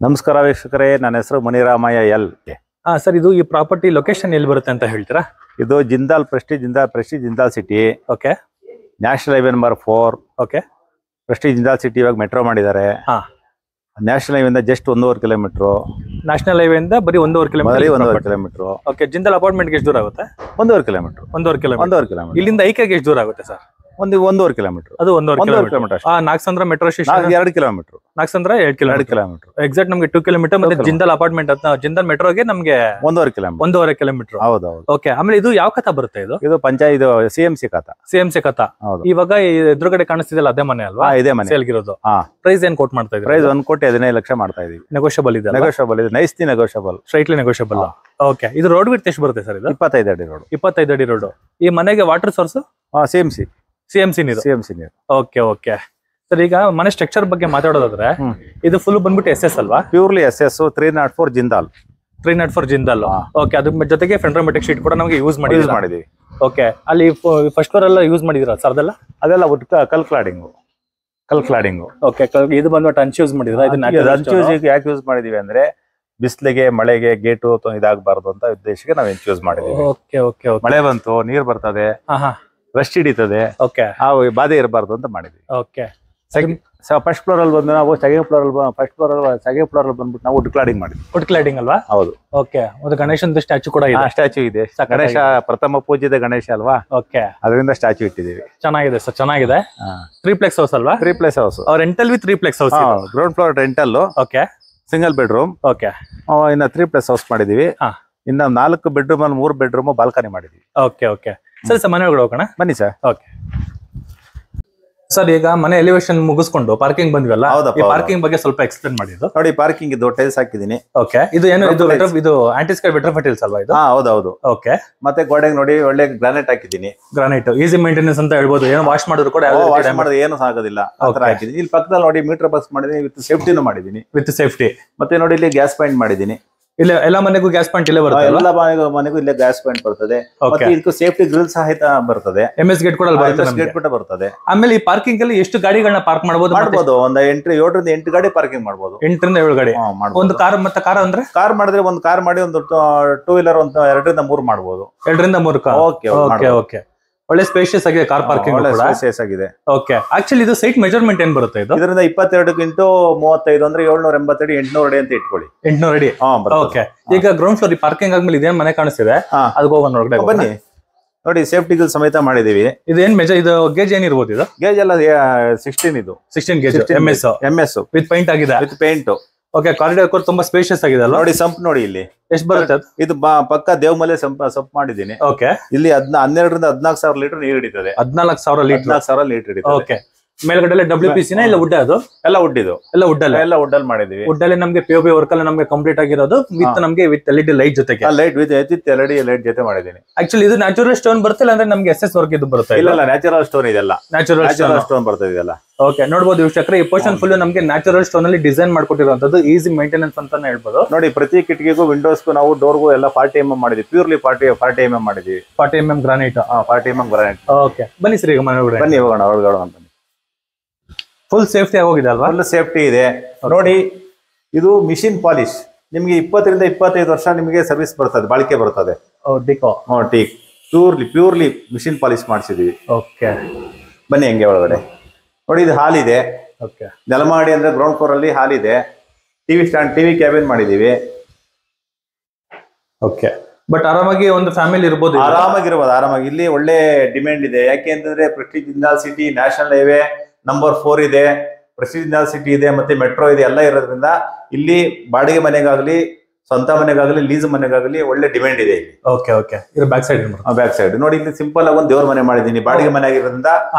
ನಮಸ್ಕಾರ ವೀಕ್ಷಕರೇ, ನನ್ನ ಹೆಸರು ಮುನಿರಾಮಯ್ಯ ಎಲ್ ಕೆ. ಸರ್, ಇದು ಈ ಪ್ರಾಪರ್ಟಿ ಲೊಕೇಶನ್ ಎಲ್ಲಿ ಬರುತ್ತೆ ಅಂತ ಹೇಳ್ತೀರಾ? ಇದು Jindal Prestige Jindal city. Okay. National highway number 4. Okay. Prestige Jindal city ಇವಾಗ ಮೆಟ್ರೋ ಮಾಡಿದ್ದಾರೆ. ನ್ಯಾಷನಲ್ ಹೈವೇ ಇಂದ ಜಸ್ಟ್ 1.5 ಕಿಲೋಮೀಟರ್. ನ್ಯಾಷನಲ್ ಹೈವೇ ಇಂದ ಬರೀ 1.5 ಕಿಲೋಮೀಟರ್. ಓಕೆ. ಜಿಂದಾಲ್ ಅಪಾರ್ಟ್ಮೆಂಟ್ ಎಷ್ಟು ದೂರ ಆಗುತ್ತೆ? 1.5 ಕಿಲೋಮೀಟರ್. 1.5 ಕಿಲೋಮೀಟರ್. ಇಲ್ಲಿಂದ ಐಕೆಗೆ ಎಷ್ಟು ದೂರ ಆಗುತ್ತೆ ಸರ್? 1.5 ಕಿಲೋಮೀಟರ್. ಅದು 1.5 kilometre. Nagasandra metro station 2 kilometre. Nagasandra 2 kilometre. Exact ನಮಗೆ 2 ಕಿಲೋಮೀಟರ್. ಮತ್ತೆ ಜಿಂದಾಲ್ ಅಪಾರ್ಟ್ಮೆಂಟ್ ಜಿಂದಾಲ್ ಮೆಟ್ರೋಗೆ ನಮಗೆ 1.5 ಕಿಲೋಮೀಟರ್. 1.5 ಕಿಲೋಮೀಟರ್. ಹೌದೌದು. ಓಕೆ. ಆಮೇಲೆ ಇದು ಯಾವ ಖಾತಾ ಬರುತ್ತೆ? ಇದು ಪಂಚಾಯತ್ CMC ಖಾತಾ. CMC ಖಾತಾ. ಇವಾಗ ಎದುರುಗಡೆ ಕಾಣಿಸ್ತಿದೆಯಲ್ಲ ಅದೇ ಮನೆ ಅಲ್ವಾ? ಇದೇ ಮನೆ ಸೇಲ್ಗಿರೋದು. ಪ್ರೈಸ್ ಏನ್ ಕೋಟ್ ಮಾಡ್ತಾ ಇದ್ದೀವಿ? ಪ್ರೈಸ್ 1,15,00,000 ಮಾಡ್ತಾ ಇದೀವಿ. ನೆಗೋಷಿಯಬಲ್ ಇದೆ. ನೆಗೋಷಿಯಬಲ್ ಇದೆ. Nicely negotiable. Straightly negotiable. Okay. ಇದು ರೋಡ್ ವಿಡ್ತ್ ಎಷ್ಟು ಬರುತ್ತೆ ಸರ್? ಇದು 25 ಅಡಿ ರೋಡ್. 25 ಅಡಿ ರೋಡ್. ಈ ಮನೆಗೆ ವಾಟರ್ ಸೋರ್ಸ್ CMC ನೀರು. Okay okay sir. ಈಗ ಮನೆ ಸ್ಟ್ರಕ್ಚರ್ ಬಗ್ಗೆ ಮಾತಾಡೋದಾದ್ರೆ ಇದು ಫುಲ್ ಬಂದ್ಬಿಟ್ಟು SS ಅಲ್ವಾ? Purely SS. 304 Jindal. 304 Jindal. Okay. ಅದ್ರ ಜೊತೆಗೆ ಫೆಂಡ್ರೋಮೆಟಿಕ್ ಶೀಟ್ ಕೂಡ ನಮಗೆ ಯೂಸ್ ಮಾಡಿದೀವಿ. ಓಕೆ. ಅಲ್ಲಿ ಫಸ್ಟ್ ಫ್ಲೋರ್ ಎಲ್ಲ ಯೂಸ್ ಮಾಡಿದಿರಾ ಸರ್? ಅದೆಲ್ಲ ಕಲ್ ಕ್ಲಾಡಿಂಗ್. ಓಕೆ. ಇದು ಬಂದ್ಬಿಟ್ಟು ಅಂಚು ಯೂಸ್ ಮಾಡಿದ್ರ? ಯಾಕೆ ಯೂಸ್ ಮಾಡಿದೀವಿ ಅಂದ್ರೆ ಬಿಸಿಲಿಗೆ ಮಳೆಗೆ ಗೇಟು ಇದಾಗಬಾರ್ದು ಅಂತ ಉದ್ದೇಶಕ್ಕೆ ನಾವು ಯೂಸ್ ಮಾಡಿದೀವಿ. Okay okay. ಮಳೆ ಬಂತು, ನೀರ್ ಬರ್ತದೆ, ರಸ್ಟ್ ಹಿಡಿತದೆ, ಆ ಬಾಧೆ ಇರಬಾರ್ದು ಅಂತ ಮಾಡಿದ್ವಿ. ಓಕೆ. ಫಸ್ಟ್ ಫ್ಲೋರ್ ಅಲ್ಲಿ ಬಂದು ನಾವು ಸೆಕೆಂಡ್ ಫ್ಲೋರ್ ಅಲ್ಲಿ ಬಂದ್ಬಿಟ್ಟು ನಾವು ವುಡ್ ಕ್ಲಾಡಿಂಗ್ ಮಾಡಿದ್ವಿ. ವುಡ್ ಕ್ಲಾಡಿಂಗ್ ಅಲ್ವಾ? ಹೌದು. ಓಕೆ. ಒಂದು ಗಣೇಶನ ಸ್ಟ್ಯಾಚು ಕೂಡ ಇದೆ. ಸ್ಟ್ಯಾಚು ಇದೆ. ಗಣೇಶ ಪ್ರಥಮ ಪೂಜ್ಯದ ಗಣೇಶ ಅಲ್ವಾ? ಓಕೆ. ಅದರಿಂದ ಸ್ಟ್ಯಾಚು ಇಟ್ಟಿದೀವಿ. ಚೆನ್ನಾಗಿದೆ ಸರ್, ಚೆನ್ನಾಗಿದೆ. 3 ಹೌಸ್ ಅಲ್ವಾ? 3 house. Rental with 3 house. Ground floor rental. Okay. Single bedroom. Okay. ಇನ್ನ 3 ಹೌಸ್ ಮಾಡಿದೀವಿ. ಇನ್ನ 4 ಬೆಡ್ರೂಮ್ ಅಲ್ಲಿ 3 ಬೆಡ್ರೂಮ್ ಬಾಲ್ಕನಿ ಮಾಡಿದೀವಿ. Okay okay sir. ಮನೆ ಒಳಗಡೆ ಹೋಗೋಣ ಬನ್ನಿ ಸರ್. Okay sir. ಈಗ ಮನೆ ಎಲಿವೇಶನ್ ಮುಗಿಸ್ಕೊಂಡು ಪಾರ್ಕಿಂಗ್ ಬಂದ್ವಲ್ಲ, ಈ ಪಾರ್ಕಿಂಗ್ ಬಗ್ಗೆ ಸ್ವಲ್ಪ ಎಕ್ಸ್ಪ್ಲೇನ್ ಮಾಡಿ. ನೋಡಿ, ಪಾರ್ಕಿಂಗ್ ಇದು ಟೈಲ್ಸ್ ಹಾಕಿದೀನಿ. ಓಕೆ. ಇದು ಏನು ಇದು ಆಂಟಿಸ್ಕೈ ವೆಟ್ರೋಫೈಟಿಲ್ಸ್ ಅಲ್ವಾ ಇದು? ಹೌದೌದು. ಓಕೆ. ಮತ್ತೆ ಗೋಡೆಗೆ ನೋಡಿ ಒಳ್ಳೆ ಗ್ರಾನೈಟ್ ಹಾಕಿದೀನಿ. ಗ್ರಾನೈಟ್ ಈಸಿ ಮೇಂಟೆನೆನ್ಸ್ ಅಂತ ಹೇಳ್ಬೋದು. ಏನು ವಾಶ್ ಮಾಡಿದ್ರು ಕೂಡ ಏನು ಆಗೋದಿಲ್ಲ. ಹಾಕಿದೀನಿ. ಇಲ್ಲಿ ಪಕ್ಕದಲ್ಲಿ ನೋಡಿ ಮೀಟರ್ ಬಾಕ್ಸ್ ಮಾಡಿದೀನಿ. ವಿತ್ ಸೇಫ್ಟಿನೂ ಮಾಡಿದೀನಿ. With safety. ಮತ್ತೆ ನೋಡಿ ಇಲ್ಲಿ ಗ್ಯಾಸ್ ಪಾಯಿಂಟ್ ಮಾಡಿದೀನಿ. ಇಲ್ಲ ಎಲ್ಲ ಮನೆಗೂ ಗ್ಯಾಸ್ ಪಾಯಿಂಟ್ ಇಲ್ಲೇ ಬರುತ್ತೆ. ಎಲ್ಲ ಮನೆಗೂ ಇಲ್ಲೇ ಗ್ಯಾಸ್ ಪಾಯಿಂಟ್ ಬರ್ತದೆ. ಮತ್ತೆ ಇದಕ್ಕೂ ಸೇಫ್ಟಿ ಗ್ರಿಲ್ ಸಹಿತ ಬರ್ತದೆ. MS ಗೇಟ್ ಕೂಡ ಬರ್ತದೆ. ಆಮೇಲೆ ಈ ಪಾರ್ಕಿಂಗ್ ಅಲ್ಲಿ ಎಷ್ಟು ಗಾಡಿಗಳನ್ನ ಪಾರ್ಕ್ ಮಾಡಬಹುದು? ಒಂದು 7 ರಿಂದ 8 ಗಾಡಿ ಪಾರ್ಕಿಂಗ್ ಮಾಡಬಹುದು. 8 ರಿಂದ 7 ಗಾಡಿ. ಒಂದು ಕಾರ್. ಮತ್ತೆ ಕಾರ್ ಅಂದ್ರೆ ಕಾರ್ ಮಾಡಿದ್ರೆ ಒಂದು ಕಾರ್ ಮಾಡಿ, ಒಂದು 2 ವೀಲರ್ ಒಂದು 2 ರಿಂದ 3 ಮಾಡಬಹುದು. 2 ರಿಂದ 3 ಕಾರ್. Okay okay. ಒಳ್ಳೆ ಸ್ಪೇಷಿಯಸ್ ಆಗಿದೆ ಕಾರ್ ಪಾರ್ಕಿಂಗ್. ಸ್ಪೇಷಿಯಸ್ ಆಗಿದೆ. ಓಕೆ. ಆಕ್ಚುಲಿ ಇದು ಸೈಟ್ ಮೆಜರ್ಮೆಂಟ್ ಏನ್ ಬರುತ್ತೆ? ಇದರಿಂದ 22 × 35 ಅಂದ್ರೆ 780 ಅಡಿ 800 ಅಡಿ ಅಂತ ಇಟ್ಕೊಳ್ಳಿ. 800 ಅಡಿ. ಓಕೆ. ಈಗ ಗ್ರೌಂಡ್ ಫ್ಲೋರ್ ಪಾರ್ಕಿಂಗ್ ಆದ್ಮೇಲೆ ಇದೇನ್ ಮನೆ ಕಾಣಿಸ್ತಿದೆ? ಅದಕ್ಕೆ ಹೋಗೋಣ ಹೊರಗಡೆ. ಬನ್ನಿ. ನೋಡಿ, ಸೇಫ್ಟಿ ಗಿಲ್ ಸಮೇತ ಮಾಡಿದೀವಿ. ಇದೇನ್ ಇದು ಗೇಜ್ ಏನಿರ್ಬೋದು? ಇದು ಗೇಜ್ ಎಲ್ಲ 16. ಇದು 16 ಗೇಜ್ MS ವಿತ್ ಪೇಂಟ್ ಆಗಿದೆ. With paint. ಓಕೆ. ಕಾರಿಡಾರ್ ಕೂಡ ತುಂಬಾ ಸ್ಪೇಷಿಯಸ್ ಆಗಿದೆ ಅಲ್ಲ? ನೋಡಿ, ಸಂಪ್ ನೋಡಿ ಇಲ್ಲಿ ಎಷ್ಟು ಬರುತ್ತೆ? ಇದು ಪಕ್ಕ ದೇವಮಲೆ ಸಂಪ್ ಮಾಡಿದೀನಿ. ಓಕೆ. ಇಲ್ಲಿ 12 ರಿಂದ 14,000 ಲೀಟರ್ ನೀರು ಹಿಡಿತದೆ. 14,000 ಲೀಟರ್ ಹಿಡಿತದೆ. ಓಕೆ. ಮೇಲ್ಗಡೆ WPC ನ ಇಲ್ಲ ವುಡ್? ಅದು ಎಲ್ಲ ವುಡ್. ಇದು ಎಲ್ಲ ವುಡ್ ಅಲ್ಲಿ ಮಾಡಿದೀವಿ. ವುಡ್ ಅಲ್ಲಿ ನಮಗೆ POP ವರ್ಕ್ ಅಲ್ಲಿ ನಮಗೆ ಕಂಪ್ಲೀಟ್ ಆಗಿರೋದು ವಿತ್ LED ಲೈಟ್ ಜೊತೆಗೆ. ಲೈಟ್ ವಿತ್ LED ಲೈಟ್ ಜೊತೆ ಮಾಡಿದೀನಿ. ಆಕ್ಚುಲಿ ಇದು ನ್ಯಾಚುರಲ್ ಸ್ಟೋನ್ ಬರುತ್ತೆ ಅಂದ್ರೆ ನಮಗೆ SS ವರ್ಕ್ ಇದು ಬರುತ್ತೆ? ಇಲ್ಲ, ನ್ಯಾಚುರಲ್ ಸ್ಟೋನ್ ಇದೆಲ್ಲ. ನ್ಯಾಚುರಲ್ ಸ್ಟೋನ್ ಬರ್ತದೆ ಇದೆಲ್ಲ. ಓಕೆ. ನೋಡಬಹುದು ವೀಕ್ಷಕರೇ, ಈ ಪೋರ್ಷನ್ ಫುಲ್ ನಮಗೆ ನ್ಯಾಚುರಲ್ ಸ್ಟೋನ್ ಅಲ್ಲಿ ಡಿಸೈನ್ ಮಾಡ್ಕೊಟ್ಟಿರುವಂತದ್ದು. ಈಸಿ ಮೇಂಟೆನೆನ್ಸ್ ಅಂತಾನೆ ಹೇಳ್ಬೋದು. ನೋಡಿ, ಪ್ರತಿ ಕಿಟಕಿಗೂ ವಿಂಡೋಸ್ಗೂ ನಾವು ಡೋರ್ಗೂ ಎಲ್ಲ 40 mm ಮಾಡಿದ್ವಿ. ಪ್ಯೂರ್ಲಿ 40 mm ಮಾಡಿದ್ವಿ. 40 mm granite. 40 mm granite. Okay. ಬನ್ನಿ ಸರ್, ಈಗ ಮನೆ ಒಳಗಡೆ ಬನ್ನಿ, ಹೋಗೋಣ ಒಳಗಡೆ. ಬನ್ನಿ. ಫುಲ್ ಸೇಫ್ಟಿ ಆಗೋಗಿದೆ ಅಲ್ವಾ? ಫುಲ್ ಸೇಫ್ಟಿ ಇದೆ. ನೋಡಿ, ಇದು ಮಿಷಿನ್ ಪಾಲಿಶ್. ನಿಮ್ಗೆ 20 ರಿಂದ 25 ವರ್ಷ ನಿಮಗೆ ಸರ್ವಿಸ್ ಬರ್ತದೆ, ಬಾಳಿಕೆ ಬರ್ತದೆ. ಟೀಕ್ ಪ್ಯೂರ್ಲಿ ಮಿಷಿನ್ ಪಾಲಿಶ್ ಮಾಡಿಸಿದೀವಿ. ಓಕೆ. ಬನ್ನಿ ಹಂಗೆ ಒಳಗಡೆ. ನೋಡಿ, ಇದು ಹಾಲ್ ಇದೆ. ಓಕೆ. ನೆಲಮಾಡಿ ಅಂದ್ರೆ ಗ್ರೌಂಡ್ ಫ್ಲೋರ್ ಅಲ್ಲಿ ಹಾಲ್ ಇದೆ. ಟಿವಿ ಸ್ಟ್ಯಾಂಡ್, ಟಿವಿ ಕ್ಯಾಬಿನ್ ಮಾಡಿದೀವಿ. ಓಕೆ. ಬಟ್ ಆರಾಮಾಗಿ ಒಂದು ಫ್ಯಾಮಿಲಿ ಇರ್ಬೋದು. ಆರಾಮಾಗಿ. ಇಲ್ಲಿ ಒಳ್ಳೆ ಡಿಮ್ಯಾಂಡ್ ಇದೆ. ಯಾಕೆ ಅಂತಂದ್ರೆ Prestige Jindal city, national highway number 4 ಇದೆ, ಪ್ರೆಸ್ಟೀಜ್ ಜಿಂದಾಲ್ ಸಿಟಿ ಇದೆ, ಮತ್ತೆ ಮೆಟ್ರೋ ಇದೆ. ಎಲ್ಲ ಇರೋದ್ರಿಂದ ಇಲ್ಲಿ ಬಾಡಿಗೆ ಮನೆಗಾಗ್ಲಿ, ಸ್ವಂತ ಮನೆಗಾಗ್ಲಿ, ಲೀಸ್ ಮನೆಗಾಗ್ಲಿ ಒಳ್ಳೆ ಡಿಮ್ಯಾಂಡ್ ಇದೆ. Okay okay. ಇದು ಬ್ಯಾಕ್ ಸೈಡ್ ನೋಡಿ, ಇಲ್ಲಿ ಸಿಂಪಲ್ ಆಗಿ ಒಂದು ದೇವ್ರ ಮನೆ ಮಾಡಿದೀನಿ. ಬಾಡಿಗೆ ಮನೆ ಆಗಿರೋದ್ರಿಂದ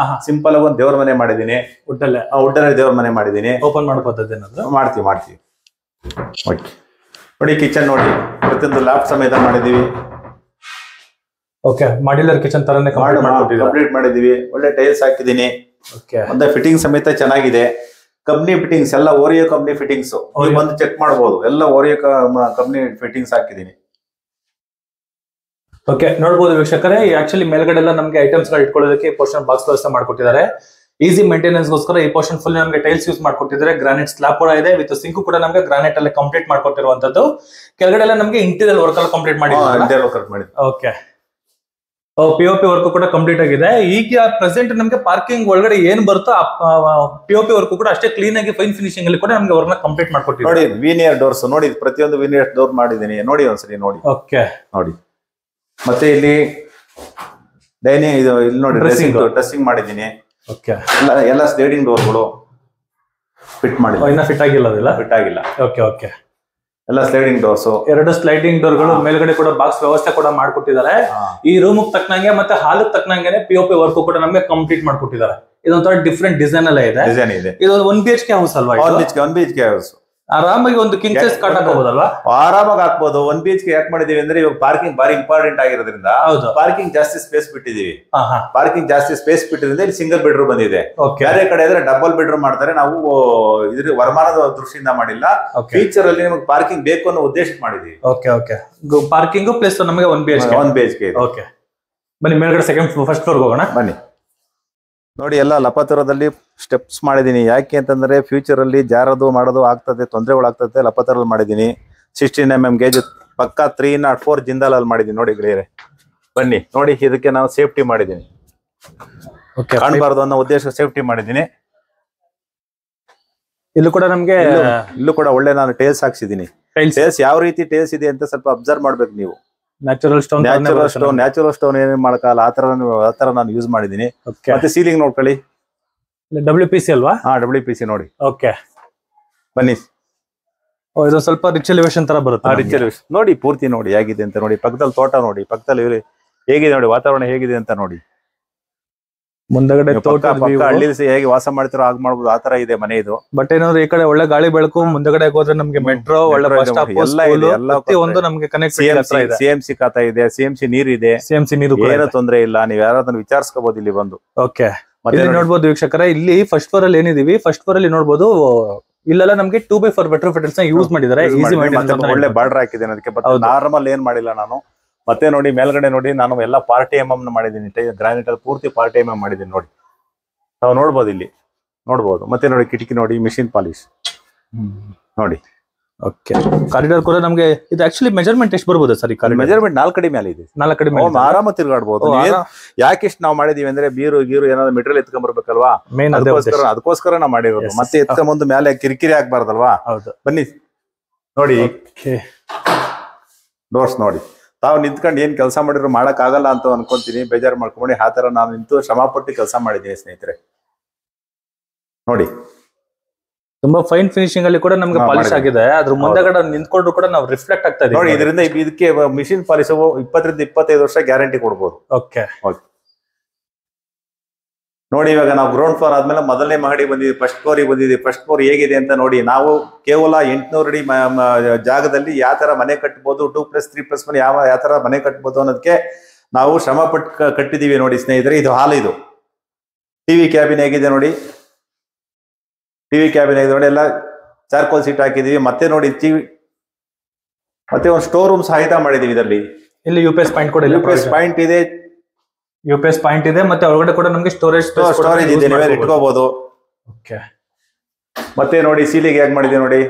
ಸಿಂಪಲ್ ಆಗಿ ಒಂದು ದೇವ್ರ ಮನೆ ಮಾಡಿದೀನಿ. ವುಡ್ಡಲ್ಲೇ ದೇವ್ರ ಮನೆ ಮಾಡಿದೀನಿ. ಓಪನ್ ಮಾಡ್ಕೋತದೆ ಮಾಡ್ತೀವಿ. ಓಕೆ. ನೋಡಿ, ಕಿಚನ್ ನೋಡಿ, ಪ್ರತಿಯೊಂದು ಲ್ಯಾಪ್ ಸಮೇತ ಮಾಡಿದೀವಿ. ಓಕೆ. ಮಾಡ್ಯುಲರ್ ಕಿಚನ್ ತರನೇ ಕಂಪ್ಲೀಟ್ ಮಾಡಿದೀವಿ. ಒಳ್ಳೆ ಟೈಲ್ಸ್ ಹಾಕಿದೀನಿ. ಮತ್ತೆ ಫಿಟ್ಟಿಂಗ್ ಸಮೇತ ಚೆನ್ನಾಗಿದೆ. ಕಂಪ್ನಿ ಫಿಟ್ಟಿಂಗ್ಸ್ ಎಲ್ಲ ಓರಿಯೋ ಕಂಪ್ನಿ ಫಿಟ್ಟಿಂಗ್ಸ್. ಬಂದು ಚೆಕ್ ಮಾಡಬಹುದು. ಎಲ್ಲ ಓರಿಯೋ ಕಂಪ್ನಿ ಫಿಟ್ಟಿಂಗ್ಸ್ ಹಾಕಿದೀನಿ. ಓಕೆ. ನೋಡಬಹುದು ವೀಕ್ಷಕರೇ, ಆಕ್ಚುಲಿ ಮೇಲ್ಗಡೆ ಎಲ್ಲ ನಮಗೆ ಐಟಮ್ಸ್ ಗಳು ಇಟ್ಕೊಳ್ಳೋದಕ್ಕೆ ಪೋರ್ಷನ್ ಬಾಕ್ಸ್ ವ್ಯವಸ್ಥೆ ಮಾಡ್ಕೊಟ್ಟಿದ್ದಾರೆ. ಈಸಿ ಮೇಂಟೆನೆನ್ಸ್ ಗೋಸ್ಕರ ಈ ಪೋರ್ಷನ್ ಫುಲ್ ನಮಗೆ ಟೈಲ್ಸ್ ಯೂಸ್ ಮಾಡ್ಕೊಟ್ಟಿದ್ದಾರೆ. ಗ್ರಾನೈಟ್ ಸ್ಲಾಬ್ ಕೂಡ ಇದೆ, ವಿತ್ ಸಿಂಕ್ ಕೂಡ ನಮಗೆ ಗ್ರಾನೈಟ್ ಅಲ್ಲಿ ಕಂಪ್ಲೀಟ್ ಮಾಡ್ಕೊಟ್ಟಿರುವಂತದ್ದು. ಕೆಳಗಡೆ ಎಲ್ಲ ನಮಗೆ ಇಂಟೀರಿಯರ್ ವರ್ಕ್ ಅಲ್ಲಿ ಕಂಪ್ಲೀಟ್ ಮಾಡಿ. ಓಕೆ, POP ವರ್ಕ್ ಕೂಡ ಕಂಪ್ಲೀಟ್ ಆಗಿದೆ. ಈಗ ಪ್ರೆಸೆಂಟ್ ನಮಗೆ ಪಾರ್ಕಿಂಗ್ ಒಳಗಡೆ ಏನ್ ಬರುತ್ತೋ POP ವರ್ಕ್ ಕೂಡ ಅಷ್ಟೇ ಕ್ಲೀನ್ ಆಗಿ ಫೈನ್ ಫಿನಿಶಿಂಗ್ ಅಲ್ಲಿ ಕೂಡ ನಮಗೆ ವರ್ಕ್ ಕಂಪ್ಲೀಟ್ ಮಾಡ್ಕೊಟ್ಟಿದ್ದಾರೆ. ನೋಡಿ ವಿನಿಯರ್ ಡೋರ್ಸ್ ನೋಡಿ, ಪ್ರತಿಯೊಂದು ವಿನಿಯರ್ ಡೋರ್ ಮಾಡಿದ್ದೀನಿ ನೋಡಿ, ಒಂದ್ಸರಿ ನೋಡಿ. ಓಕೆ, ನೋಡಿ ಮತ್ತೆ ಇಲ್ಲಿ ಡೈನಿಂಗ್ ಇದು ಇಲ್ಲಿ ನೋಡಿ ಡ್ರೆಸ್ಸಿಂಗ್ ಮಾಡಿದ್ದೀನಿ. ಓಕೆ, ಎಲ್ಲ ಸ್ಲೈಡಿಂಗ್ ಡೋರ್ಗಳು ಫಿಟ್ ಮಾಡಿಲ್ಲ, ಇನ್ನ ಫಿಟ್ ಆಗಿಲ್ಲ, ಅದೆಲ್ಲ ಫಿಟ್ ಆಗಿಲ್ಲ. ಓಕೆ ಓಕೆ, ಎಲ್ಲ ಸ್ಲೈಡಿಂಗ್ ಡೋರ್ಸ್, 2 ಸ್ಲೈಡಿಂಗ್ ಡೋರ್ಗಳು, ಮೇಲ್ಗಡೆ ಕೂಡ ಬಾಕ್ಸ್ ವ್ಯವಸ್ಥೆ ಕೂಡ ಮಾಡ್ಕೊಟ್ಟಿದ್ದಾರೆ. ಈ ರೂಮ್ ತಕ್ಕನಂಗೆ ಮತ್ತೆ ಹಾಲ್ ತಕ್ಕನಂಗೆ POP ವರ್ಕ್ ಕೂಡ ನಮಗೆ ಕಂಪ್ಲೀಟ್ ಮಾಡ್ಕೊಟ್ಟಿದ್ದಾರೆ. ಇದೊಂಥರ ಡಿಫ್ರೆಂಟ್ ಡಿಸೈನ್ ಎಲ್ಲ ಇದೆ. ಇದು 1 BHK ಹೌಸ್ ಅಲ್ವಾ? 1 BHK ಹೌಸ್. ಆರಾಮಾಗಿ ಒಂದು ಕಿಂಗ್ ಸೈಜ್ ಕಾಟ್ ಹಾಕಬಹುದಲ್ವಾ? ಆರಾಮಾಗಿ ಹಾಕ್ಬೋದು. 1 BHK ಯಾಕೆ ಮಾಡಿದೀವಿ ಅಂದ್ರೆ ಇವಾಗ ಪಾರ್ಕಿಂಗ್ ಬಾರಿ ಇಂಪಾರ್ಟೆಂಟ್ ಆಗಿರೋದ್ರಿಂದ ಪಾರ್ಕಿಂಗ್ ಜಾಸ್ತಿ ಸ್ಪೇಸ್ ಬಿಟ್ಟಿದೀವಿ. ಪಾರ್ಕಿಂಗ್ ಜಾಸ್ತಿ ಸ್ಪೇಸ್ ಬಿಟ್ಟಿದ್ರಿಂದ ಇಲ್ಲಿ ಸಿಂಗಲ್ ಬೆಡ್ರೂಮ್ ಬಂದಿದೆ. ಬೇರೆ ಕಡೆ ಇದ್ರೆ ಡಬಲ್ ಬೆಡ್ರೂಮ್ ಮಾಡ್ತಾರೆ. ನಾವು ಇದ್ರ ವರಮಾನದ ದೃಷ್ಟಿಯಿಂದ ಮಾಡಿಲ್ಲ, ಫ್ಯೂಚರ್ ಅಲ್ಲಿ ನಮಗೆ ಪಾರ್ಕಿಂಗ್ ಬೇಕು ಅನ್ನೋ ಉದ್ದೇಶಕ್ಕೆ ಮಾಡಿದೀವಿ. ಓಕೆ ಓಕೆ, ಪಾರ್ಕಿಂಗ್ ಪ್ಲಸ್ ನಮಗೆ 1 BHK. ಓಕೆ, ಬನ್ನಿ ಮೇಲ್ಗಡೆ ಫಸ್ಟ್ ಫ್ಲೋರ್ ಹೋಗೋಣ. ಬನ್ನಿ. ನೋಡಿ ಎಲ್ಲ ಲಪತರದಲ್ಲಿ ಸ್ಟೆಪ್ಸ್ ಮಾಡಿದೀನಿ. ಯಾಕೆ ಅಂತಂದ್ರೆ ಫ್ಯೂಚರ್ ಅಲ್ಲಿ ಜಾರದು ಮಾಡೋದು ಆಗ್ತದೆ, ತೊಂದರೆಗಳಾಗ್ತದೆ. ಲಪತರಲ್ಲಿ ಮಾಡಿದೀನಿ. 16 mm ಗೇಜ್ ಪಕ್ಕ 304 ಜಿಂದಾಲ್ ಅಲ್ಲಿ ಮಾಡಿದೀನಿ. ನೋಡಿ ಗೆಳೆಯರೆ ಬನ್ನಿ ನೋಡಿ, ಇದಕ್ಕೆ ನಾವು ಸೇಫ್ಟಿ ಮಾಡಿದೀನಿ. ಕಾಣಬಾರ್ದು ಅನ್ನೋ ಉದ್ದೇಶ ಸೇಫ್ಟಿ ಮಾಡಿದೀನಿ. ಇಲ್ಲೂ ಕೂಡ ನಮ್ಗೆ ಇಲ್ಲೂ ಕೂಡ ಒಳ್ಳೆ ನಾನು ಟೇಲ್ಸ್ ಹಾಕ್ಸಿದೀನಿ. ಟೇಲ್ಸ್ ಯಾವ ರೀತಿ ಟೇಲ್ಸ್ ಇದೆ ಅಂತ ಸ್ವಲ್ಪ ಅಬ್ಸರ್ವ್ ಮಾಡ್ಬೇಕು ನೀವು. ನ್ಯಾಚುರಲ್ ಸ್ಟೋನ್ ಏನೇನು ಮಾಡಕಲ್ಲ ಆತರ ನಾನು ಯೂಸ್ ಮಾಡಿದೀನಿ. ಮತ್ತೆ ಸೀಲಿಂಗ್ ನೋಡ್ಕೊಳ್ಳಿ, WPC ಅಲ್ವಾ? WPC ನೋಡಿ. ಓಕೆ, ಬನ್ನಿ. ಇದು ಸ್ವಲ್ಪ ರಿಚ್ ಎಲಿವೇಶನ್ ತರ ಬರುತ್ತೆ. ರಿಚ್ ಎಲಿವೇಶನ್ ನೋಡಿ, ಪೂರ್ತಿ ನೋಡಿ ಹೇಗಿದೆ ಅಂತ ನೋಡಿ. ಪಕ್ಕದಲ್ಲಿ ತೋಟ ನೋಡಿ, ಪಕ್ಕದಲ್ಲಿ ಹೇಗಿದೆ ನೋಡಿ, ವಾತಾವರಣ ಹೇಗಿದೆ ಅಂತ ನೋಡಿ. ಮುಂದಗಡೆ ತೋಟ, ಹಳ್ಳಿ ಹೇಗೆ ವಾಸ ಮಾಡ್ತಿರೋ ಹಾಗೆ ಮಾಡ್ಬೋದು, ಆತರ ಇದೆ ಮನೆ ಇದು. ಬಟ್ ಏನಾದ್ರು ಈ ಕಡೆ ಒಳ್ಳೆ ಗಾಳಿ ಬೆಳಕು, ಮುಂದಗಡೆ ಹೋದ್ರೆ ನಮ್ಗೆ ಮೆಟ್ರೋ, ಒಳ್ಳೆ ಬಸ್ ಸ್ಟಾಪ್ ಎಲ್ಲ ಒಂದು ನಮ್ಗೆ ಕನೆಕ್ಟ್ ಇದೆ. CMC ಖಾತಾ ಇದೆ, CMC ನೀರು ಇದೆ, CMC ನೀರು ಏನೋ ತೊಂದರೆ ಇಲ್ಲ. ನೀವ್ ಯಾರಾದ್ರೂ ವಿಚಾರಿಸ್ಕೋಬಹುದು ಇಲ್ಲಿ ಬಂದು. ಓಕೆ, ಇಲ್ಲಿ ನೋಡ್ಬೋದು ವೀಕ್ಷಕರೇ, ಇಲ್ಲಿ ಫಸ್ಟ್ ಫ್ಲೋರ್ ಅಲ್ಲಿ ಏನಿದೀವಿ, ಫಸ್ಟ್ ಫ್ಲೋರ್ ಅಲ್ಲಿ ನೋಡ್ಬೋದು ಇಲ್ಲೆಲ್ಲ ನಮ್ಗೆ 2x4 ವೆಟ್ರೋಫಿಟಲ್ಸ್ ಯೂಸ್ ಮಾಡಿದ್ದಾರೆ. ಈಸಿ ಒಳ್ಳೆ ಬಾರ್ಡರ್ ಹಾಕಿದ್ದೇನೆ ಅದಕ್ಕೆ. ನಾರ್ಮಲ್ ಏನ್ ಮಾಡಿಲ್ಲ ನಾನು. ಮತ್ತೆ ನೋಡಿ ಮೇಲ್ಗಡೆ ನೋಡಿ, ನಾನು ಎಲ್ಲ ಪಾರ್ಟಿ MM ಮಾಡಿದ್ದೀನಿ. ಗ್ರಾನೈಟ್ ಅಲ್ಲಿ ಪೂರ್ತಿ ಪಾರ್ಟಿ MM ಮಾಡಿದ್ದೀನಿ ನೋಡಿ. ನಾವು ನೋಡ್ಬೋದು ಇಲ್ಲಿ ನೋಡ್ಬೋದು. ಮತ್ತೆ ನೋಡಿ ಕಿಟಕಿ ನೋಡಿ, ಮಿಷಿನ್ ಪಾಲಿಶ್ ನೋಡಿ. ಓಕೆ, ಕಾರಿಡಾರ್ ಕೂಡ ನಮ್ಗೆ ಇದು ಆಕ್ಚುಲಿ ಮೆಜರ್ಮೆಂಟ್ ಎಷ್ಟು ಬರ್ಬೋದು ಸರ್? ಈ ಮೆಜರ್ಮೆಂಟ್ 4 ಅಡಿ ಮೇಲೆ ಇದೆ. 4 ಅಡಿ ಮೇಲೆ ಆರಾಮ ತಿರ್ಗಾಡ್ಬೋದು. ಯಾಕೆ ಇಷ್ಟು ನಾವು ಮಾಡಿದೀವಿ ಅಂದ್ರೆ ಗೀರು ಏನಾದ್ರು ಮೆಟೀರಿಯಲ್ ಎತ್ಕೊಂಡ್ ಬರ್ಬೇಕಲ್ವಾ, ಅದಕ್ಕೋಸ್ಕರ ನಾವು ಮಾಡಿರೋದು. ಮತ್ತೆ ಎತ್ಕೊಂಬಂದು ಮೇಲೆ ಕಿರಿಕಿರಿ ಆಗ್ಬಾರ್ದಲ್ವಾ. ಬನ್ನಿ ನೋಡಿ, ಡೋರ್ಸ್ ನೋಡಿ. ತಾವು ನಿಂತ್ಕೊಂಡು ಏನ್ ಕೆಲಸ ಮಾಡಿದ್ರು ಮಾಡಕ್ ಆಗಲ್ಲ ಅಂತ ಅನ್ಕೊಂತೀನಿ, ಬೇಜಾರು ಮಾಡ್ಕೊಂಡು. ಆ ತರ ನಾನು ನಿಂತು ಶ್ರಮಪಟ್ಟು ಕೆಲಸ ಮಾಡಿದ್ದೀನಿ ಸ್ನೇಹಿತರೆ. ನೋಡಿ ತುಂಬಾ ಫೈನ್ ಫಿನಿಶಿಂಗ್ ಅಲ್ಲಿ ಕೂಡ ನಮ್ಗೆ ಪಾಲಿಶ್ ಆಗಿದೆ. ಅದ್ರ ಮುಂದೆಗಡೆ ನಿಂತ್ಕೊಂಡ್ರು ಕೂಡ ನಾವು ರಿಫ್ಲೆಕ್ಟ್ ಆಗ್ತಾ ಇದೆ ನೋಡಿ. ಇದರಿಂದ ಇದಕ್ಕೆ ಮಿಷಿನ್ ಪಾಲಿಶ್ 20 ರಿಂದ 25 ವರ್ಷ ಗ್ಯಾರಂಟಿ ಕೊಡ್ಬೋದು. ಓಕೆ, ನೋಡಿ ಇವಾಗ ನಾವು ಗ್ರೌಂಡ್ ಫ್ಲೋರ್ ಆದ್ಮೇಲೆ ಮೊದಲನೇ ಮಹಡಿ ಬಂದಿದ್ದೀವಿ, ಫಸ್ಟ್ ಫ್ಲೋರಿಗೆ ಬಂದಿದ್ದೀವಿ. ಫಸ್ಟ್ ಫ್ಲೋರ್ ಹೇಗಿದೆ ಅಂತ ನೋಡಿ. ನಾವು ಕೇವಲ 800 ಅಡಿ ಜಾಗದಲ್ಲಿ ಯಾವ ತರ ಮನೆ ಕಟ್ಬೋದು, 2+, 3+ ಮನೆ ಯಾವ ತರ ಮನೆ ಕಟ್ಬೋದು ಅನ್ನೋದಕ್ಕೆ ನಾವು ಶ್ರಮ ಪಟ್ಟು ಕಟ್ಟಿದೀವಿ ನೋಡಿ ಸ್ನೇಹಿತರೆ. ಇದು ಹಾಲ್, ಇದು ಟಿವಿ ಕ್ಯಾಬಿನ್ ಹೇಗಿದೆ ನೋಡಿ. ಟಿವಿ ಕ್ಯಾಬಿನ್ ಆಗಿದೆ ನೋಡಿ. ಎಲ್ಲ ಚಾರ್ಕೋಲ್ ಸೀಟ್ ಹಾಕಿದೀವಿ. ಮತ್ತೆ ನೋಡಿ ಮತ್ತೆ ಒಂದು ಸ್ಟೋರ್ ರೂಮ್ ಸಹಿತ ಮಾಡಿದೀವಿ. ಇದರಲ್ಲಿ ಇಲ್ಲಿ UPS ಪಾಯಿಂಟ್ ಕೂಡ UPS ಪಾಯಿಂಟ್ ಇದೆ. ಮತ್ತೆ ಒಳಗಡೆ ಕೂಡ ನಮಗೆ ಸ್ಟೋರೇಜ್ ಇದೆ, ನೀವೇ ಇಟ್ಕೋಬಹುದು. ಓಕೆ, ಮತ್ತೆ ನೋಡಿ ಸೀಲಿಂಗ್ ಹೇಗೆ ಮಾಡಿದೆ ನೋಡಿ,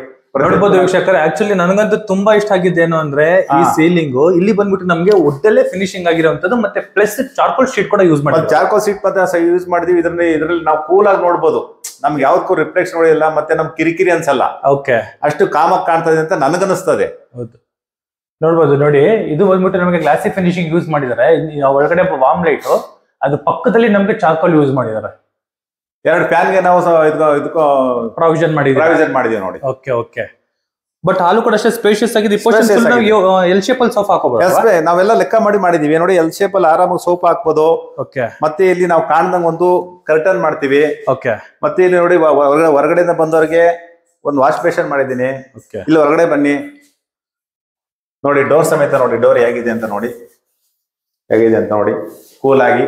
ನೋಡಬಹುದು ವೀಕ್ಷಕರೇ. ಆಕ್ಚುಲಿ ನನಗಂತೂ ತುಂಬಾ ಇಷ್ಟ ಆಗಿದ್ದೇನು ಅಂದ್ರೆ ಈ ಸೀಲಿಂಗ್ ಇಲ್ಲಿ ಬಂದ್ಬಿಟ್ಟು ನಮಗೆ ಒಡ್ಡಲ್ಲೇ ಫಿನಿಶಿಂಗ್ ಆಗಿರುವಂತದ್ದು. ಮತ್ತೆ ಪ್ಲಸ್ ಚಾರ್ಕೋಲ್ ಶೀಟ್ ಕೂಡ ಯೂಸ್ ಮಾಡಿದ್ವಿ. ಚಾರ್ಕೋಲ್ ಶೀಟ್ ಮತ್ತೆ ಯೂಸ್ ಮಾಡಿದೀವಿ. ಇದ್ರಲ್ಲಿ ನಾವು ಕೂಲ್ ಆಗಿ ನೋಡ್ಬೋದು. ನಮ್ಗೆ ಯಾವ್ದಕ್ಕೂ ರಿಫ್ಲೆಕ್ಷನ್ ಹೊಡೆಯಲ್ಲ, ಮತ್ತೆ ನಮ್ಗೆ ಕಿರಿಕಿರಿ ಅನ್ಸಲ್ಲ. ಓಕೆ, ಅಷ್ಟು ಕಾಮಾಗಿ ಕಾಣ್ತದೆ ಅಂತ ನನಗನ್ನಿಸ್ತದೆ. ಹೌದು, ನೋಡ್ಬೋದು ನೋಡಿ. ಇದು ಬಂದ್ಬಿಟ್ಟು ನಮಗೆ ಗ್ಲಾಸಿ ಫಿನಿಶಿಂಗ್ ಯೂಸ್ ಮಾಡಿದ್ದಾರೆ. ಒಳಗಡೆ ವಾರ್ಮ್ ಲೈಟ್, ಅದು ಪಕ್ಕದಲ್ಲಿ ನಮ್ಗೆ ಚಾರ್ಕೋಲ್ ಯೂಸ್ ಮಾಡಿದ್ದಾರೆ. 2 ಫ್ಯಾನ್ಗೆ ನಾವು ಇದಕ್ಕೂ ಪ್ರಾವಿಷನ್ ಮಾಡಿದೀವಿ ನೋಡಿ. ಓಕೆ ಓಕೆ, ಬಟ್ ಹಾಲು ಕೂಡ ಅಷ್ಟೇ ಸ್ಪೇಷಿಯಸ್ ಆಗಿದೆ. ಎಲ್ ಶೇಪ್ ಅಲ್ಲಿ ಸೋಫಾ ಹಾಕೋಬಹುದು. ನಾವೆಲ್ಲ ಲೆಕ್ಕ ಮಾಡಿದೀವಿ ನೋಡಿ. ಎಲ್ ಶೇಪ್ ಅಲ್ಲಿ ಆರಾಮಾಗಿ ಸೋಫಾ ಹಾಕ್ಬೋದು. ಓಕೆ, ಮತ್ತೆ ಇಲ್ಲಿ ನಾವು ಕಾಣ್ದಂಗ್ ಒಂದು ಕರ್ಟನ್ ಮಾಡ್ತೀವಿ. ಓಕೆ, ಮತ್ತೆ ಇಲ್ಲಿ ನೋಡಿ ಹೊರಗಡೆಯಿಂದ ಬಂದವರಿಗೆ ಒಂದು ವಾಶ್ ಬೇಷನ್ ಮಾಡಿದೀನಿ. ಇಲ್ಲಿ ಹೊರಗಡೆ ಬನ್ನಿ ನೋಡಿ, ಡೋರ್ ಸಮೇತ ನೋಡಿ. ಡೋರ್ ಹೇಗಿದೆ ಅಂತ ನೋಡಿ, ಕೂಲ್ ಆಗಿ.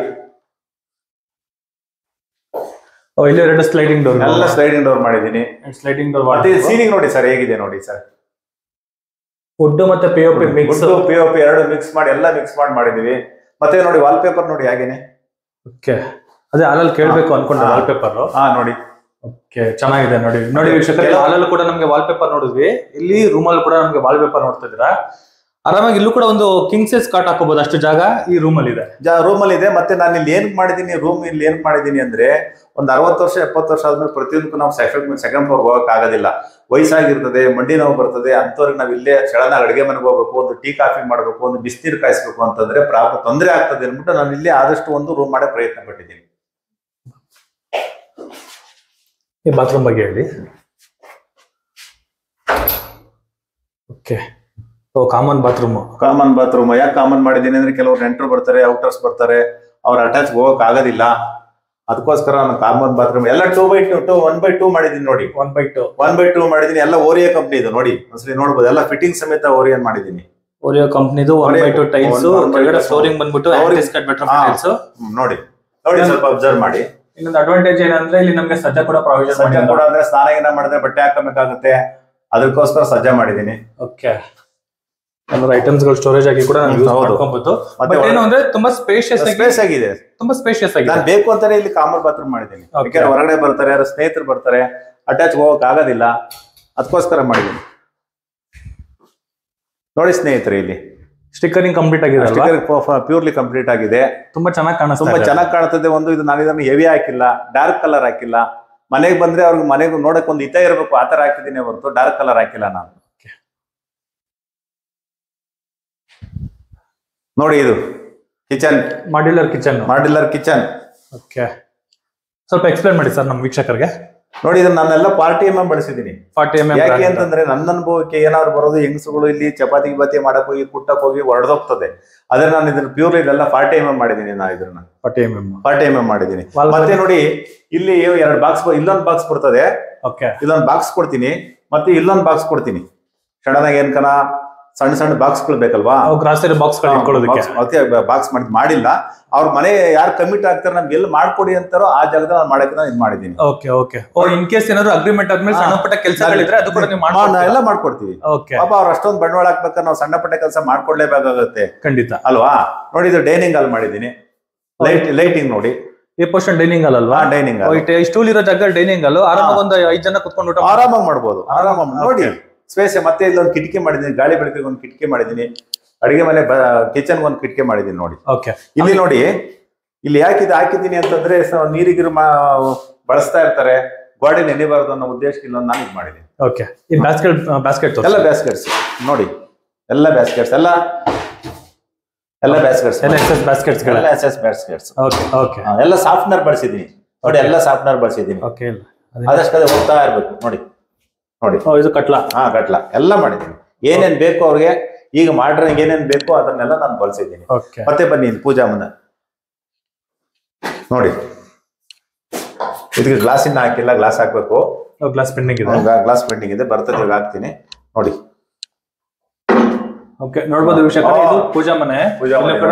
ಇಲ್ಲಿ 2 ಸ್ಲೈಡಿಂಗ್ ಡೋರ್, ಎಲ್ಲ ಸ್ಲೈಡಿಂಗ್ ಡೋರ್ ಮಾಡಿದೀನಿ. Sliding door. ಮತ್ತೆ ಸೀಲಿಂಗ್ ನೋಡಿ ಸರ್ ಹೇಗಿದೆ ನೋಡಿ ಸರ್. ವುಡ್ ಮತ್ತೆ POP ಮಿಕ್ಸ್, POP 2 ಮಿಕ್ಸ್ ಮಾಡಿ, ಎಲ್ಲ ಮಿಕ್ಸ್ ಮಾಡಿದೀವಿ. ಮತ್ತೆ ನೋಡಿ ವಾಲ್ ಪೇಪರ್ ನೋಡಿ ಹಾಗೇನೆ. ಓಕೆ, ಅದೇ ಹಾಲಲ್ಲಿ ಕೇಳ್ಬೇಕು ಅನ್ಕೊಂಡೆ ವಾಲ್ ಪೇಪರ್. ನೋಡಿ ಓಕೆ, ಚೆನ್ನಾಗಿದೆ ನೋಡಿ. ನೋಡಿ ವೀಕ್ಷಕರೇ, ಹಾಲಲ್ಲೂ ಕೂಡ ನಮ್ಗೆ ವಾಲ್ ಪೇಪರ್ ನೋಡಿದ್ವಿ, ಇಲ್ಲಿ ರೂಮಲ್ಲಿ ಕೂಡ ನಮ್ಗೆ ವಾಲ್ ಪೇಪರ್ ನೋಡ್ತಾ ಇದ್ದೀರಾ. ಆರಾಮಾಗಿ ಇಲ್ಲೂ ಕೂಡ ಒಂದು ಕಿಂಗ್ ಸೈಜ್ ಕಾಟ್ ಹಾಕೋಬಹುದು, ಅಷ್ಟು ಜಾಗ ಈ ರೂಮಲ್ಲಿ ಇದೆ. ರೂಮಲ್ಲಿ ಇದೆ. ಮತ್ತೆ ನಾನು ಇಲ್ಲಿ ಏನ್ ಮಾಡಿದೀನಿ, ಇಲ್ಲಿ ಏನ್ ಮಾಡಿದೀನಿ ಅಂದ್ರೆ, ಒಂದು 60 ವರ್ಷ 70 ವರ್ಷ ಆದ್ಮೇಲೆ ಪ್ರತಿಯೊಂದಕ್ಕೂ ನಾವು ಸೆಕೆಂಡ್ ಫ್ಲೋರ್ ಹೋಗಕ್ ಆಗೋದಿಲ್ಲ, ವಯಸ್ಸಾಗಿರ್ತದೆ, ಮಂಡಿ ನೋವು ಬರ್ತದೆ, ಅಂತವ್ರಿಗೆ ನಾವ್ ಇಲ್ಲೇ ಸಡನ್ನಾಗಿ ಅಡುಗೆ ಮನೆಗೆ ಹೋಗ್ಬೇಕು, ಒಂದು ಟೀ ಕಾಫಿ ಮಾಡ್ಬೇಕು, ಒಂದು ಬಿಸಿನೀರು ಕಾಯಿಸ್ಬೇಕು ಅಂತಂದ್ರೆ ತೊಂದರೆ ಆಗ್ತದೆ ಅಂದ್ಬಿಟ್ಟು ನಾನು ಇಲ್ಲೇ ಆದಷ್ಟು ಒಂದು ರೂಮ್ ಮಾಡೋ ಪ್ರಯತ್ನ ಪಟ್ಟಿದ್ದೀನಿ. ಈ ಬಾತ್ರೂಮ್ ಬಗ್ಗೆ ಹೇಳಿ. Okay, common bathroom. ಯಾಕೆ ಕಾಮನ್ ಮಾಡಿದ್ದೀನಿ ಅಂದ್ರೆ, ಕೆಲವರು ನೆಂಟರು ಬರ್ತಾರೆ, ಔಟರ್ಸ್ ಬರ್ತಾರೆ, ಅವ್ರ ಅಟ್ಯಾಚ್ ಹೋಗಕ್ ಆಗೋದಿಲ್ಲ, ಅದಕ್ಕೋಸ್ಕರ ನಾನು ಕಾಮನ್ ಬಾತ್ರೂಮ್ ಎಲ್ಲ 1/2 ಮಾಡಿದೀನಿ ನೋಡಿ. 1/2 ಮಾಡಿದೀನಿ. ಎಲ್ಲ ಓರಿಯೋ ಕಂಪ್ನಿ ಇದು ನೋಡಿ, ಒಂದ್ಸಲಿ ನೋಡ್ಬೋದು. ಎಲ್ಲ ಫಿಟ್ಟಿಂಗ್ ಸಮೇತ ಓರಿಯನ್ ಮಾಡಿದೀನಿ. ಓರಿಯೋ ಕಂಪ್ನಿದು 1/2 ಟೈಲ್ಸ್, ಕೆಳಗಡೆ ಫ್ಲೋರಿಂಗ್ ಬಂದ್ಬಿಟ್ಟು ನೋಡಿ ಸ್ವಲ್ಪ ಅಬ್ಸರ್ವ್ ಮಾಡಿ. ಇನ್ನೊಂದು ಅಡ್ವಾಂಟೇಜ್ ಏನಂದ್ರೆ, ಇಲ್ಲಿ ನಮ್ಗೆ ಸಜ್ಜಾ ಕೂಡ ಪ್ರಾವಿಷನ್ ಕೂಡ ಅಂದ್ರೆ ಸ್ನಾನ ಗಿನ ಮಾಡಿದ್ರೆ ಬಟ್ಟೆ ಹಾಕಬೇಕಾಗುತ್ತೆ, ಅದಕ್ಕೋಸ್ಕರ ಸಜ್ಜಾ ಮಾಡಿದೀನಿ. ಓಕೆ, ಐಟಮ್ಸ್ ಗಳು ಸ್ಟೋರೇಜ್ ಆಗಿ ಕೂಡ ಯೂಸ್ ಮಾಡ್ಕೊಬಹುದು. ಮತ್ತೆ ಏನು ಅಂದ್ರೆ ತುಂಬಾ ಸ್ಪೇಸ್ ಆಗಿದೆ, ತುಂಬಾ ಸ್ಪೇಷಿಯಸ್ ಆಗಿದೆ. ನಾನು ಬೇಕು ಅಂತಾನೆ ಇಲ್ಲಿ ಕಾಮನ್ ಬಾತ್ರೂಮ್ ಮಾಡಿದ್ದೀನಿ. ಹೊರಗಡೆ ಬರ್ತಾರೆ, ಯಾರು ಸ್ನೇಹಿತರು ಬರ್ತಾರೆ, ಅಟ್ಯಾಚ್ ಹೋಗಕ್ ಆಗೋದಿಲ್ಲ, ಅದಕ್ಕೋಸ್ಕರ ಮಾಡಿದ್ದೀನಿ. ನೋಡಿ ಸ್ನೇಹಿತರೆ, ಇಲ್ಲಿ ಸ್ಟಿಕ್ಕರಿಂಗ್ ಕಂಪ್ಲೀಟ್ ಆಗಿದೆ, ಪ್ಯೂರ್ಲಿ ಕಂಪ್ಲೀಟ್ ಆಗಿದೆ. ತುಂಬಾ ಚೆನ್ನಾಗಿ ಕಾಣಿಸ್ತದೆ. ಒಂದು ಇದು ನಾನು ಇದನ್ನು ಹೆವಿ ಹಾಕಿಲ್ಲ, ಡಾರ್ಕ್ ಕಲರ್ ಹಾಕಿಲ್ಲ. ಮನೆಗೆ ಬಂದ್ರೆ ಅವ್ರಿಗೆ ಮನೆಗೆ ನೋಡಕ್ ಒಂದು ಹಿತ ಇರಬೇಕು, ಆತರ ಹಾಕಿದ್ದೀನಿ ಹೊರತು ಡಾರ್ಕ್ ಕಲರ್ ಹಾಕಿಲ್ಲ ನಾನು. ನೋಡಿ, ಇದು ಕಿಚನ್, ಮಾಡ್ಯುಲರ್ ಕಿಚನ್. ಓಕೆ, ಸ್ವಲ್ಪ ಎಕ್ಸ್ಪ್ಲೇನ್ ಮಾಡಿ ಸರ್ ನಮ್ಮ ವೀಕ್ಷಕರಿಗೆ. ನೋಡಿ, ಇದನ್ನ ನಾನೆಲ್ಲ 40 mm ಬಳಸಿದೀನಿ. 40 mm ಯಾಕೆ ಅಂತಂದ್ರೆ, ನನ್ನ ಅನುಭವಕ್ಕೆ ಏನಾದ್ರು ಬರೋದು, ಹೆಂಗಸುಗಳು ಇಲ್ಲಿ ಚಪಾತಿ ಗಿಪಾತಿ ಮಾಡಕ್ ಹೋಗಿ ಕುಟ್ಟಕ್ ಹೋಗಿ ಹೊಡೆದೋಗ್ತದೆ. ಅದ್ರ ನಾನು ಇದನ್ನ ಪ್ಯೂರ್ ಇದೆಲ್ಲ 40 mm ಮಾಡಿದೀನಿ. ನಾ ಇದನ್ನ 40 mm ಮಾಡಿದೀನಿ. ಮತ್ತೆ ನೋಡಿ, ಇಲ್ಲಿ 2 ಬಾಕ್ಸ್, ಇಲ್ಲೊಂದು ಬಾಕ್ಸ್ ಬರ್ತದೆ, ಇಲ್ಲೊಂದು ಬಾಕ್ಸ್ ಕೊಡ್ತೀನಿ, ಮತ್ತೆ ಇಲ್ಲೊಂದು ಬಾಕ್ಸ್ ಕೊಡ್ತೀನಿ. ಸಡನ್ ಆಗಿ ಏನ್ಕನ ಸಣ್ಣ ಬಾಕ್ಸ್ಗಳು ಬೇಕಲ್ವಾ, ಗ್ರಾಸರಿ ಬಾಕ್ಸ್ ಬಾಕ್ಸ್ ಮಾಡಿಲ್ಲ. ಅವ್ರ ಮನೆ ಯಾರು ಕಮಿಟ್ ಆಗ್ತಾರೆ, ನಮ್ಗೆ ಎಲ್ಲಿ ಮಾಡ್ಕೊಡಿ ಅಂತಾರೋ ಆ ಜಾಗದಲ್ಲಿ ನಾನು ಮಾಡಕ್ಕೆ ನಾನು ಇದು ಮಾಡಿದೀನಿ. ಇನ್ ಕೇಸ್ ಏನಾದ್ರು ಅಗ್ರಿಮೆಂಟ್ ಆದ್ಮೇಲೆ ಸಣ್ಣ ಪುಟ್ಟ ಕೆಲಸಗಳಿದ್ರೆ ಅದು ಕೂಡ ಎಲ್ಲ ಮಾಡ್ಕೊಡ್ತೀವಿ. ಪಾಪ ಅವ್ರು ಅಷ್ಟೊಂದು ಬಂಡವಾಳ ಹಾಕ್ಬೇಕಾದ್ರೆ ನಾವು ಸಣ್ಣ ಪುಟ್ಟ ಕೆಲಸ ಮಾಡ್ಕೊಡ್ಲೇಬೇಕಾಗುತ್ತೆ, ಖಂಡಿತ ಅಲ್ವಾ. ನೋಡಿ, ಇದು ಡೈನಿಂಗ್ ಹಾಲ್ ಮಾಡಿದೀನಿ. ಲೈಟಿಂಗ್ ನೋಡಿ, ಈ ಪೋರ್ಷನ್ ಡೈನಿಂಗ್ ಹಾಲ್ ಅಲ್ವಾ. ಡೈನಿಂಗ್ ಹಾಲ್, ಸ್ಟೂಲ್ ಇರೋ ಜಾಗ ಡೈನಿಂಗ್ ಹಾಲ್, ಆರಾಮಾಗಿ ಒಂದು 5 ಜನ ಕುತ್ಕೊಂಡು ಆರಾಮಾಗಿ ಮಾಡ್ಬೋದು. ನೋಡಿ ಸ್ಪೇಸ್. ಮತ್ತೆ ಇಲ್ಲೊಂದು ಕಿಟಕಿ ಮಾಡಿದೀನಿ, ಗಾಳಿ ಬೆಳಕಿಗೆ ಒಂದು ಕಿಟಕಿ ಮಾಡಿದೀನಿ. ಅಡಿಗೆ ಮನೆ ಕಿಚನ್ ಒಂದು ಕಿಟಕಿ ಮಾಡಿದೀನಿ ನೋಡಿ. ಇಲ್ಲಿ ನೋಡಿ, ಇಲ್ಲಿ ಯಾಕೆ ಹಾಕಿದ್ದೀನಿ ಅಂತಂದ್ರೆ, ನೀರಿಗಿರು ಬಳಸ್ತಾ ಇರ್ತಾರೆ, ಗಾಡಿ ನೆನೆಬಾರದು ಅನ್ನೋ ಉದ್ದೇಶಕ್ಕೆ ಇಲ್ಲೊಂದು ನಾನು ಇದು ಮಾಡಿದ್ದೀನಿ. ಎಲ್ಲ ಬ್ಯಾಸ್ಕೆಟ್ಸ್ ನೋಡಿ, ಎಲ್ಲ ಸಾಫ್ಟ್ನರ್ ಬಳಸಿದೀನಿ ನೋಡಿ, ಎಲ್ಲ ಸಾಫ್ಟ್ನರ್ ಬಳಸಿದೀನಿ. ಅದಷ್ಟೇ ಹೋಗ್ತಾ ಇರ್ಬೇಕು ನೋಡಿ. ಇದು ಕಟ್ಲ ಎಲ್ಲ ಮಾಡಿದ್ದೀನಿ. ಏನೇನ್ ಬೇಕು ಅವ್ರಿಗೆ, ಈಗ ಮಾಡ್ರನ್ ಏನೇನ್ ಬೇಕು ಅದನ್ನೆಲ್ಲ ನಾನು ಬಳಸಿದ್ದೀನಿ. ಮತ್ತೆ ಬನ್ನಿ, ಪೂಜಾ ಮನೆ ನೋಡಿ. ಇದಕ್ಕೆ ಗ್ಲಾಸ್ ಇನ್ನ ಹಾಕಿಲ್ಲ, ಗ್ಲಾಸ್ ಹಾಕ್ಬೇಕು. ಗ್ಲಾಸ್ ಪೆಂಡಿಂಗ್ ಇದೆ, ಬರ್ತದೆ, ಹಾಕ್ತೀನಿ ನೋಡಿ. ನೋಡ್ಬೋದು ವೀಕ್ಷಕರೇ, ಇದು ಪೂಜಾ ಮನೆ.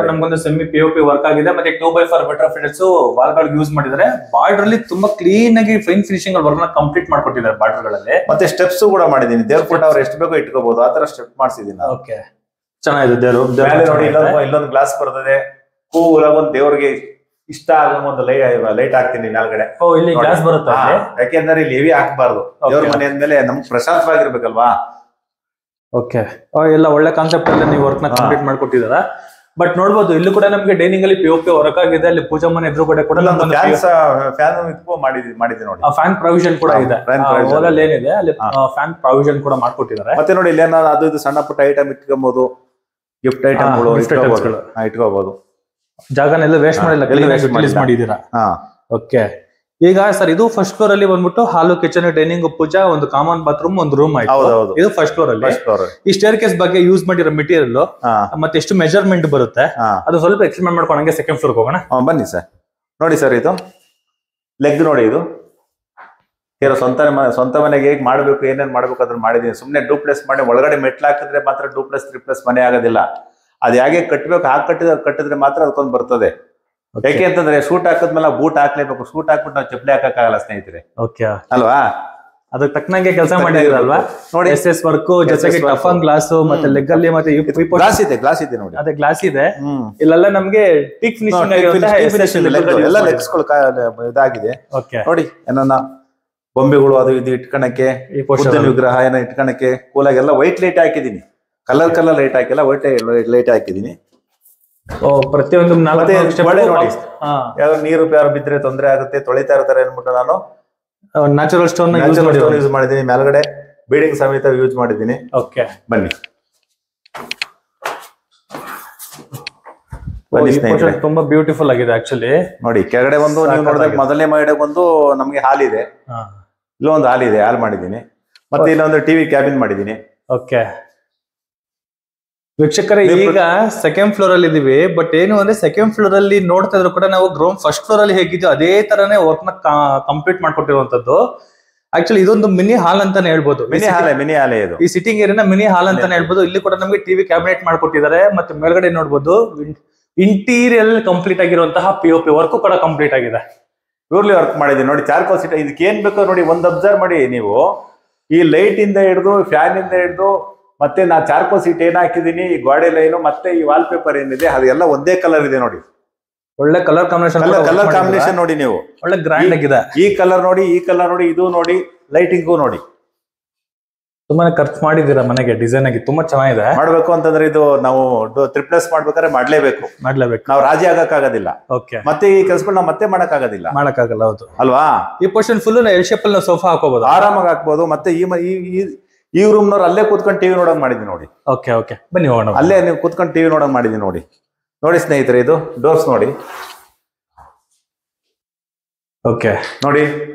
ನಮ್ಗೊಂದು ಸೆಮಿ POP ವರ್ಕ್ ಆಗಿದೆ, ಮತ್ತೆ 2x4 ಬೆಟರ್ ಫಿಟರ್ಸ್ ವಾಲ್ ಗಳು ಯೂಸ್ ಮಾಡಿದ್ದಾರೆ. ಬಾರ್ಡರ್ ಅಲ್ಲಿ ತುಂಬಾ ಕ್ಲೀನ್ ಆಗಿ ಫೈನ್ ಫಿನಿಶಿಂಗ್ ವರ್ಕ್ ನ ಕಂಪ್ಲೀಟ್ ಮಾಡ್ಕೊಟ್ಟಿದ್ದಾರೆ ಬಾರ್ಡರ್ ಗಳಲ್ಲಿ. ಮತ್ತೆ ಸ್ಟೆಪ್ಸ್ ಕೂಡ ಮಾಡಿದೀನಿ, ದೇವ್ರ ಫೋಟೋ ಅವ್ರು ಎಷ್ಟು ಬೇಕೋ ಇಟ್ಕೋಬಹುದು, ಆತರ ಸ್ಟೆಪ್ ಮಾಡಿಸಿದೀನಿ. ಚೆನ್ನಾಗಿದೆ. ನೋಡಿ, ಇಲ್ಲೊಂದು ಗ್ಲಾಸ್ ಬರ್ತದೆ, ಕೂಲ್ ಆಗಿ ಒಂದು ದೇವ್ರಿಗೆ ಇಷ್ಟ ಆಗೋ ಒಂದು ಲೈಟ್ ಹಾಕ್ತೀನಿ ಮೇಲ್ಗಡೆ. ಇಲ್ಲಿ ಗ್ಲಾಸ್ ಬರುತ್ತೆ, ಯಾಕೆಂದ್ರೆ ಇಲ್ಲಿ ಹೆವಿ ಹಾಕಬಾರ್ದು. ದೇವ್ರ ಮನೆ ಅಂದ್ಮೇಲೆ ನಮ್ಗೆ ಪ್ರಶಾಂತವಾಗಿರ್ಬೇಕಲ್ವಾ. ಎಲ್ಲ ಒಳ್ಳೆ ಕಾನ್ಸೆಪ್ಟ್ ಅಲ್ಲಿ ನೀವು ವರ್ಕ್ ನ ಕಂಪ್ಲೀಟ್ ಮಾಡ್ಕೊಟ್ಟಿದಾರ. ಬಟ್ ನೋಡ್ಬೋದು, ಇಲ್ಲೂ ಕೂಡ ನಮ್ಗೆ ಡೈನಿಂಗ್ ಅಲ್ಲಿ POP ವರ್ಕ್ ಆಗಿದೆ. ಅಲ್ಲಿ ಪೂಜಾ ಮನೆ ಎದುರುಗಡೆ ಕೂಡ ಮಾಡಿದೆ ನೋಡಿ. ಫ್ಯಾನ್ ಪ್ರಾವಿಷನ್ ಕೂಡ ಇದೆ, ಏನಿದೆ ಅಲ್ಲಿ ಫ್ಯಾನ್ ಪ್ರಾವಿಷನ್ ಕೂಡ ಮಾಡ್ಕೊಟ್ಟಿದ್ದಾರೆ. ಮತ್ತೆ ನೋಡಿ, ಇಲ್ಲಿ ಅದು ಇದು ಸಣ್ಣ ಪುಟ್ಟ ಐಟಮ್ ಇಟ್ಕೊಬಹುದು, ಗಿಫ್ಟ್ ಐಟಮ್ಗಳು ಇಟ್ಕೋಬಹುದು. ಜಾಗನೆಲ್ಲ ವೇಸ್ಟ್ ಮಾಡಿಲ್ಲ, ಮಾಡಿದೀರಾ. ಈಗ ಸರ್, ಇದು ಫಸ್ಟ್ ಫ್ಲೋರ್ ಅಲ್ಲಿ ಬಂದ್ಬಿಟ್ಟು ಹಾಲು, ಕಿಚನ್, ಡೈನಿಂಗ್, ಪೂಜಾ, ಒಂದು ಕಾಮನ್ ಬಾತ್ರೂಮ್, ಒಂದು ರೂಮ್ ಆಯ್ತು. ಇದು ಫಸ್ಟ್ ಫ್ಲೋರ್ ಅಲ್ಲಿ. ಈ ಸ್ಟೇರ್ ಕೇಸ್ ಬಗ್ಗೆ ಯೂಸ್ ಮಾಡಿರೋ ಮೆಟೀರಿಯಲ್ ಮತ್ತೆ ಎಷ್ಟು ಮೆಜರ್ಮೆಂಟ್ ಬರುತ್ತೆ ಅದು ಸ್ವಲ್ಪ ಎಕ್ಸ್ಪ್ಲೇನ್ ಮಾಡ್ಕೊಂಡಂಗೆ ಸೆಕೆಂಡ್ ಫ್ಲೋರ್ ಹೋಗೋಣ. ಬನ್ನಿ ಸರ್. ನೋಡಿ ಸರ್, ಇದು ಲೆಗ್ ನೋಡಿ, ಇದು ಸ್ವಂತ ಮನೆಗೆ ಹೇಗೆ ಮಾಡ್ಬೇಕು, ಏನೇನ್ ಮಾಡ್ಬೇಕು ಅದನ್ನ ಮಾಡಿದೀನಿ. ಸುಮ್ನೆ ಡೂಪ್ಲೆಸ್ ಮಾಡಿ ಒಳಗಡೆ ಮೆಟ್ಲು ಹಾಕಿದ್ರೆ ಮಾತ್ರ 2+3+ ಮನೆ ಆಗೋದಿಲ್ಲ. ಅದ್ ಹೇಗೆ ಕಟ್ಬೇಕು, ಹಾಗೆ ಕಟ್ಟಿದ್ರೆ ಮಾತ್ರ ಅದಕ್ಕೊಂದು ಬರ್ತದೆ. ಯಾಕೆ ಅಂತಂದ್ರೆ, ಶೂಟ್ ಹಾಕಿದ್ಮೇಲೆ ಬೂಟ್ ಹಾಕ್ಲೇಬೇಕು. ಶೂಟ್ ಹಾಕ್ಬಿಟ್ಟು ನಾವು ಚಪ್ಪಲಿ ಹಾಕಕ್ಕಾಗಲ್ಲ ಸ್ನೇಹಿತರೆ, ಅಲ್ವಾ. ಅದಕ್ಕೆ ತಕ್ಕನಂಗೆ ಕೆಲಸ ಮಾಡಿದ್ರಲ್ವಾ ನೋಡಿ, SS ವರ್ಕ್ ಜೊತೆಗೆ ಟಫನ್ ಗ್ಲಾಸ್ ಮತ್ತೆ ಲೆಗ್ ಅಲ್ಲಿ ಮತ್ತೆ ಗ್ಲಾಸ್ ಇದೆ ನೋಡಿ, ಅದೇ ಗ್ಲಾಸ್ ಇದೆ. ಇಲ್ಲೆಲ್ಲ ನಮ್ಗೆ ಟೀಕ್ ಫಿನಿಶಿಂಗ್ ಎಲ್ಲ ಲೆಗ್ಸ್ಗಳು ಇದಾಗಿದೆ ನೋಡಿ. ಏನನ್ನ ಬೊಂಬೆಗಳು ಅದು ಇದು ಇಟ್ಕೊಳಕ್ಕೆ, ಬುದ್ಧನ ವಿಗ್ರಹ ಏನೋ ಇಟ್ಕೊಳಕ್ಕೆ ಕೂಲಾಗಿ ಎಲ್ಲ ವೈಟ್ ಲೈಟ್ ಹಾಕಿದೀನಿ. ಕಲರ್ ಲೈಟ್ ಹಾಕಿಲ್ಲ, ವೈಟ್ ಲೈಟ್ ಹಾಕಿದೀನಿ. ಪ್ರತಿಯೊಂದು ನೋಡಿ, ಯಾವ್ದು ನೀರು ಪ್ಯಾರು ಬಿದ್ರೆ ತೊಂದರೆ ಆಗುತ್ತೆ, ತೊಳಿತಾ ಇರ್ತಾರೆ ಅನ್ಬಿಟ್ಟು ನಾನು ನ್ಯಾಚುರಲ್ ಸ್ಟೋನ್ ಯೂಸ್ ಮಾಡಿದೀನಿ. ಮೇಲ್ಗಡೆ ಬೀಡಿಂಗ್ ಸಮೇತ ಯೂಸ್ ಮಾಡಿದೀನಿ. ಓಕೆ, ಬನ್ನಿ ತುಂಬಾ ಬ್ಯೂಟಿಫುಲ್ ಆಗಿದೆ ಆಕ್ಚುಲಿ. ನೋಡಿ, ಕೆಳಗಡೆ ಒಂದು ನೀವು ನೋಡಿದಾಗ ಮೊದಲನೇ ಮೈಡೆ ಒಂದು ನಮ್ಗೆ ಹಾಲ್ ಇದೆ, ಇಲ್ಲೊಂದು ಹಾಲ್ ಇದೆ, ಹಾಲ್ ಮಾಡಿದೀನಿ. ಮತ್ತೆ ಇಲ್ಲೊಂದು ಟಿವಿ ಕ್ಯಾಬಿನ್ ಮಾಡಿದೀನಿ. ಓಕೆ ವೀಕ್ಷಕರೇ, ಈಗ ಸೆಕೆಂಡ್ ಫ್ಲೋರ್ ಅಲ್ಲಿ ಇದೀವಿ. ಬಟ್ ಏನು ಅಂದ್ರೆ ಸೆಕೆಂಡ್ ಫ್ಲೋರ್ ಅಲ್ಲಿ ನೋಡ್ತಾ ಇದ್ರು ಕೂಡ ನಾವು ಗ್ರೌಂಡ್ ಫಸ್ಟ್ ಫ್ಲೋರ್ ಅಲ್ಲಿ ಹೇಗಿದ್ಯೋ ಅದೇ ತರನೇ ವರ್ಕ್ ನ ಕಂಪ್ಲೀಟ್ ಮಾಡ್ಕೊಟ್ಟಿರುವಂತದ್ದು. ಆಕ್ಚುಲಿ ಇದೊಂದು ಮಿನಿ ಹಾಲ್ ಅಂತಾನೆ ಹೇಳ್ಬೋದು. ಮಿನಿ ಹಾಲ್ ಇದು. ಈ ಸಿಟ್ಟಿಂಗ್ ಏರಿಯಾನ ಮಿನಿ ಹಾಲ್ ಅಂತಾನೆ ಹೇಳ್ಬೋದು. ಇಲ್ಲಿ ಕೂಡ ನಮಗೆ ಟಿವಿ ಕ್ಯಾಬಿನೆಟ್ ಮಾಡ್ಕೊಟ್ಟಿದ್ದಾರೆ. ಮತ್ತೆ ಮೇಲ್ಗಡೆ ನೋಡ್ಬೋದು ಇಂಟೀರಿಯರ್ ಕಂಪ್ಲೀಟ್ ಆಗಿರುವಂತಹ POP ವರ್ಕ್ ಕೂಡ ಕಂಪ್ಲೀಟ್ ಆಗಿದೆ. ಪ್ಯೂರ್ಲಿ ವರ್ಕ್ ಮಾಡಿದೀನಿ ನೋಡಿ. ಚಾರ್ಕೋಲ್ ಸೀಟ್ ಇದಕ್ಕೆ ಏನ್ ಬೇಕೋ ನೋಡಿ, ಒಂದು ಅಬ್ಸರ್ವ್ ಮಾಡಿ ನೀವು. ಈ ಲೈಟ್ ಇಂದ ಹಿಡಿದು ಫ್ಯಾನ್ ಇಂದ ಹಿಡಿದು ಮತ್ತೆ ನಾ ಚಾರ್ಕೋಲ್ ಸೀಟ್ ಏನ್ ಹಾಕಿದೀನಿ, ಈ ಗೋಡೆ ಲೈನು ಮತ್ತೆ ಈ ವಾಲ್ ಪೇಪರ್ ಏನಿದೆ ಅದೆಲ್ಲ ಒಂದೇ ಕಲರ್ ಇದೆ ನೋಡಿ. ಒಳ್ಳೆ ಕಲರ್ ಕಾಂಬಿನೇಷನ್ ನೋಡಿ ನೀವು. ಒಳ್ಳೆ ಗ್ರ್ಯಾಂಡ್ ಆಗಿದೆ. ಈ ಕಲರ್ ನೋಡಿ, ಈ ಕಲರ್ ನೋಡಿ, ಇದು ನೋಡಿ, ಲೈಟಿಂಗು ನೋಡಿ. ತುಂಬಾನೇ ಖರ್ಚು ಮಾಡಿದೀರಾ ಮನೆಗೆ, ಡಿಸೈನ್ ಆಗಿ ತುಂಬಾ ಚೆನ್ನಾಗಿದೆ. ಮಾಡ್ಬೇಕು ಅಂತಂದ್ರೆ ಇದು ನಾವು ಟ್ರಿಪ್ಲೆಸ್ ಮಾಡ್ಬೇಕಾದ್ರೆ ಮಾಡ್ಲೇಬೇಕು. ನಾವು ರಾಜಿ ಆಗಕ್ಕಾಗೋದಿಲ್ಲ. ಓಕೆ, ಮತ್ತೆ ಈ ಕೆಲಸಗಳು ನಾವು ಮತ್ತೆ ಮಾಡಕ್ಕಾಗೋದಿಲ್ಲ. ಹೌದು ಅಲ್ವಾ. ಈ ಪೋರ್ಷನ್ ಫುಲ್ ಎಲ್ ಶೇಪ್ ಅಲ್ಲಿ ಸೋಫಾ ಹಾಕೋಬಹುದು, ಆರಾಮಾಗಿ ಹಾಕ್ಬೋದು. ಮತ್ತೆ ಈ ರೂಮ್ ನವ್ರು ಅಲ್ಲೇ ಕೂತ್ಕೊಂಡು ಟಿವಿ ನೋಡೋದು ಮಾಡಿದೀನಿ ನೋಡಿ. ಓಕೆ ಬನ್ನಿ ಹೋಗೋಣ. ಅಲ್ಲೇ ನೀವು ಕೂತ್ಕೊಂಡು ಟಿವಿ ನೋಡೋದು ಮಾಡಿದೀನಿ ನೋಡಿ. ನೋಡಿ ಸ್ನೇಹಿತರೆ, ಇದು ಡೋರ್ಸ್ ನೋಡಿ. ಓಕೆ ನೋಡಿ,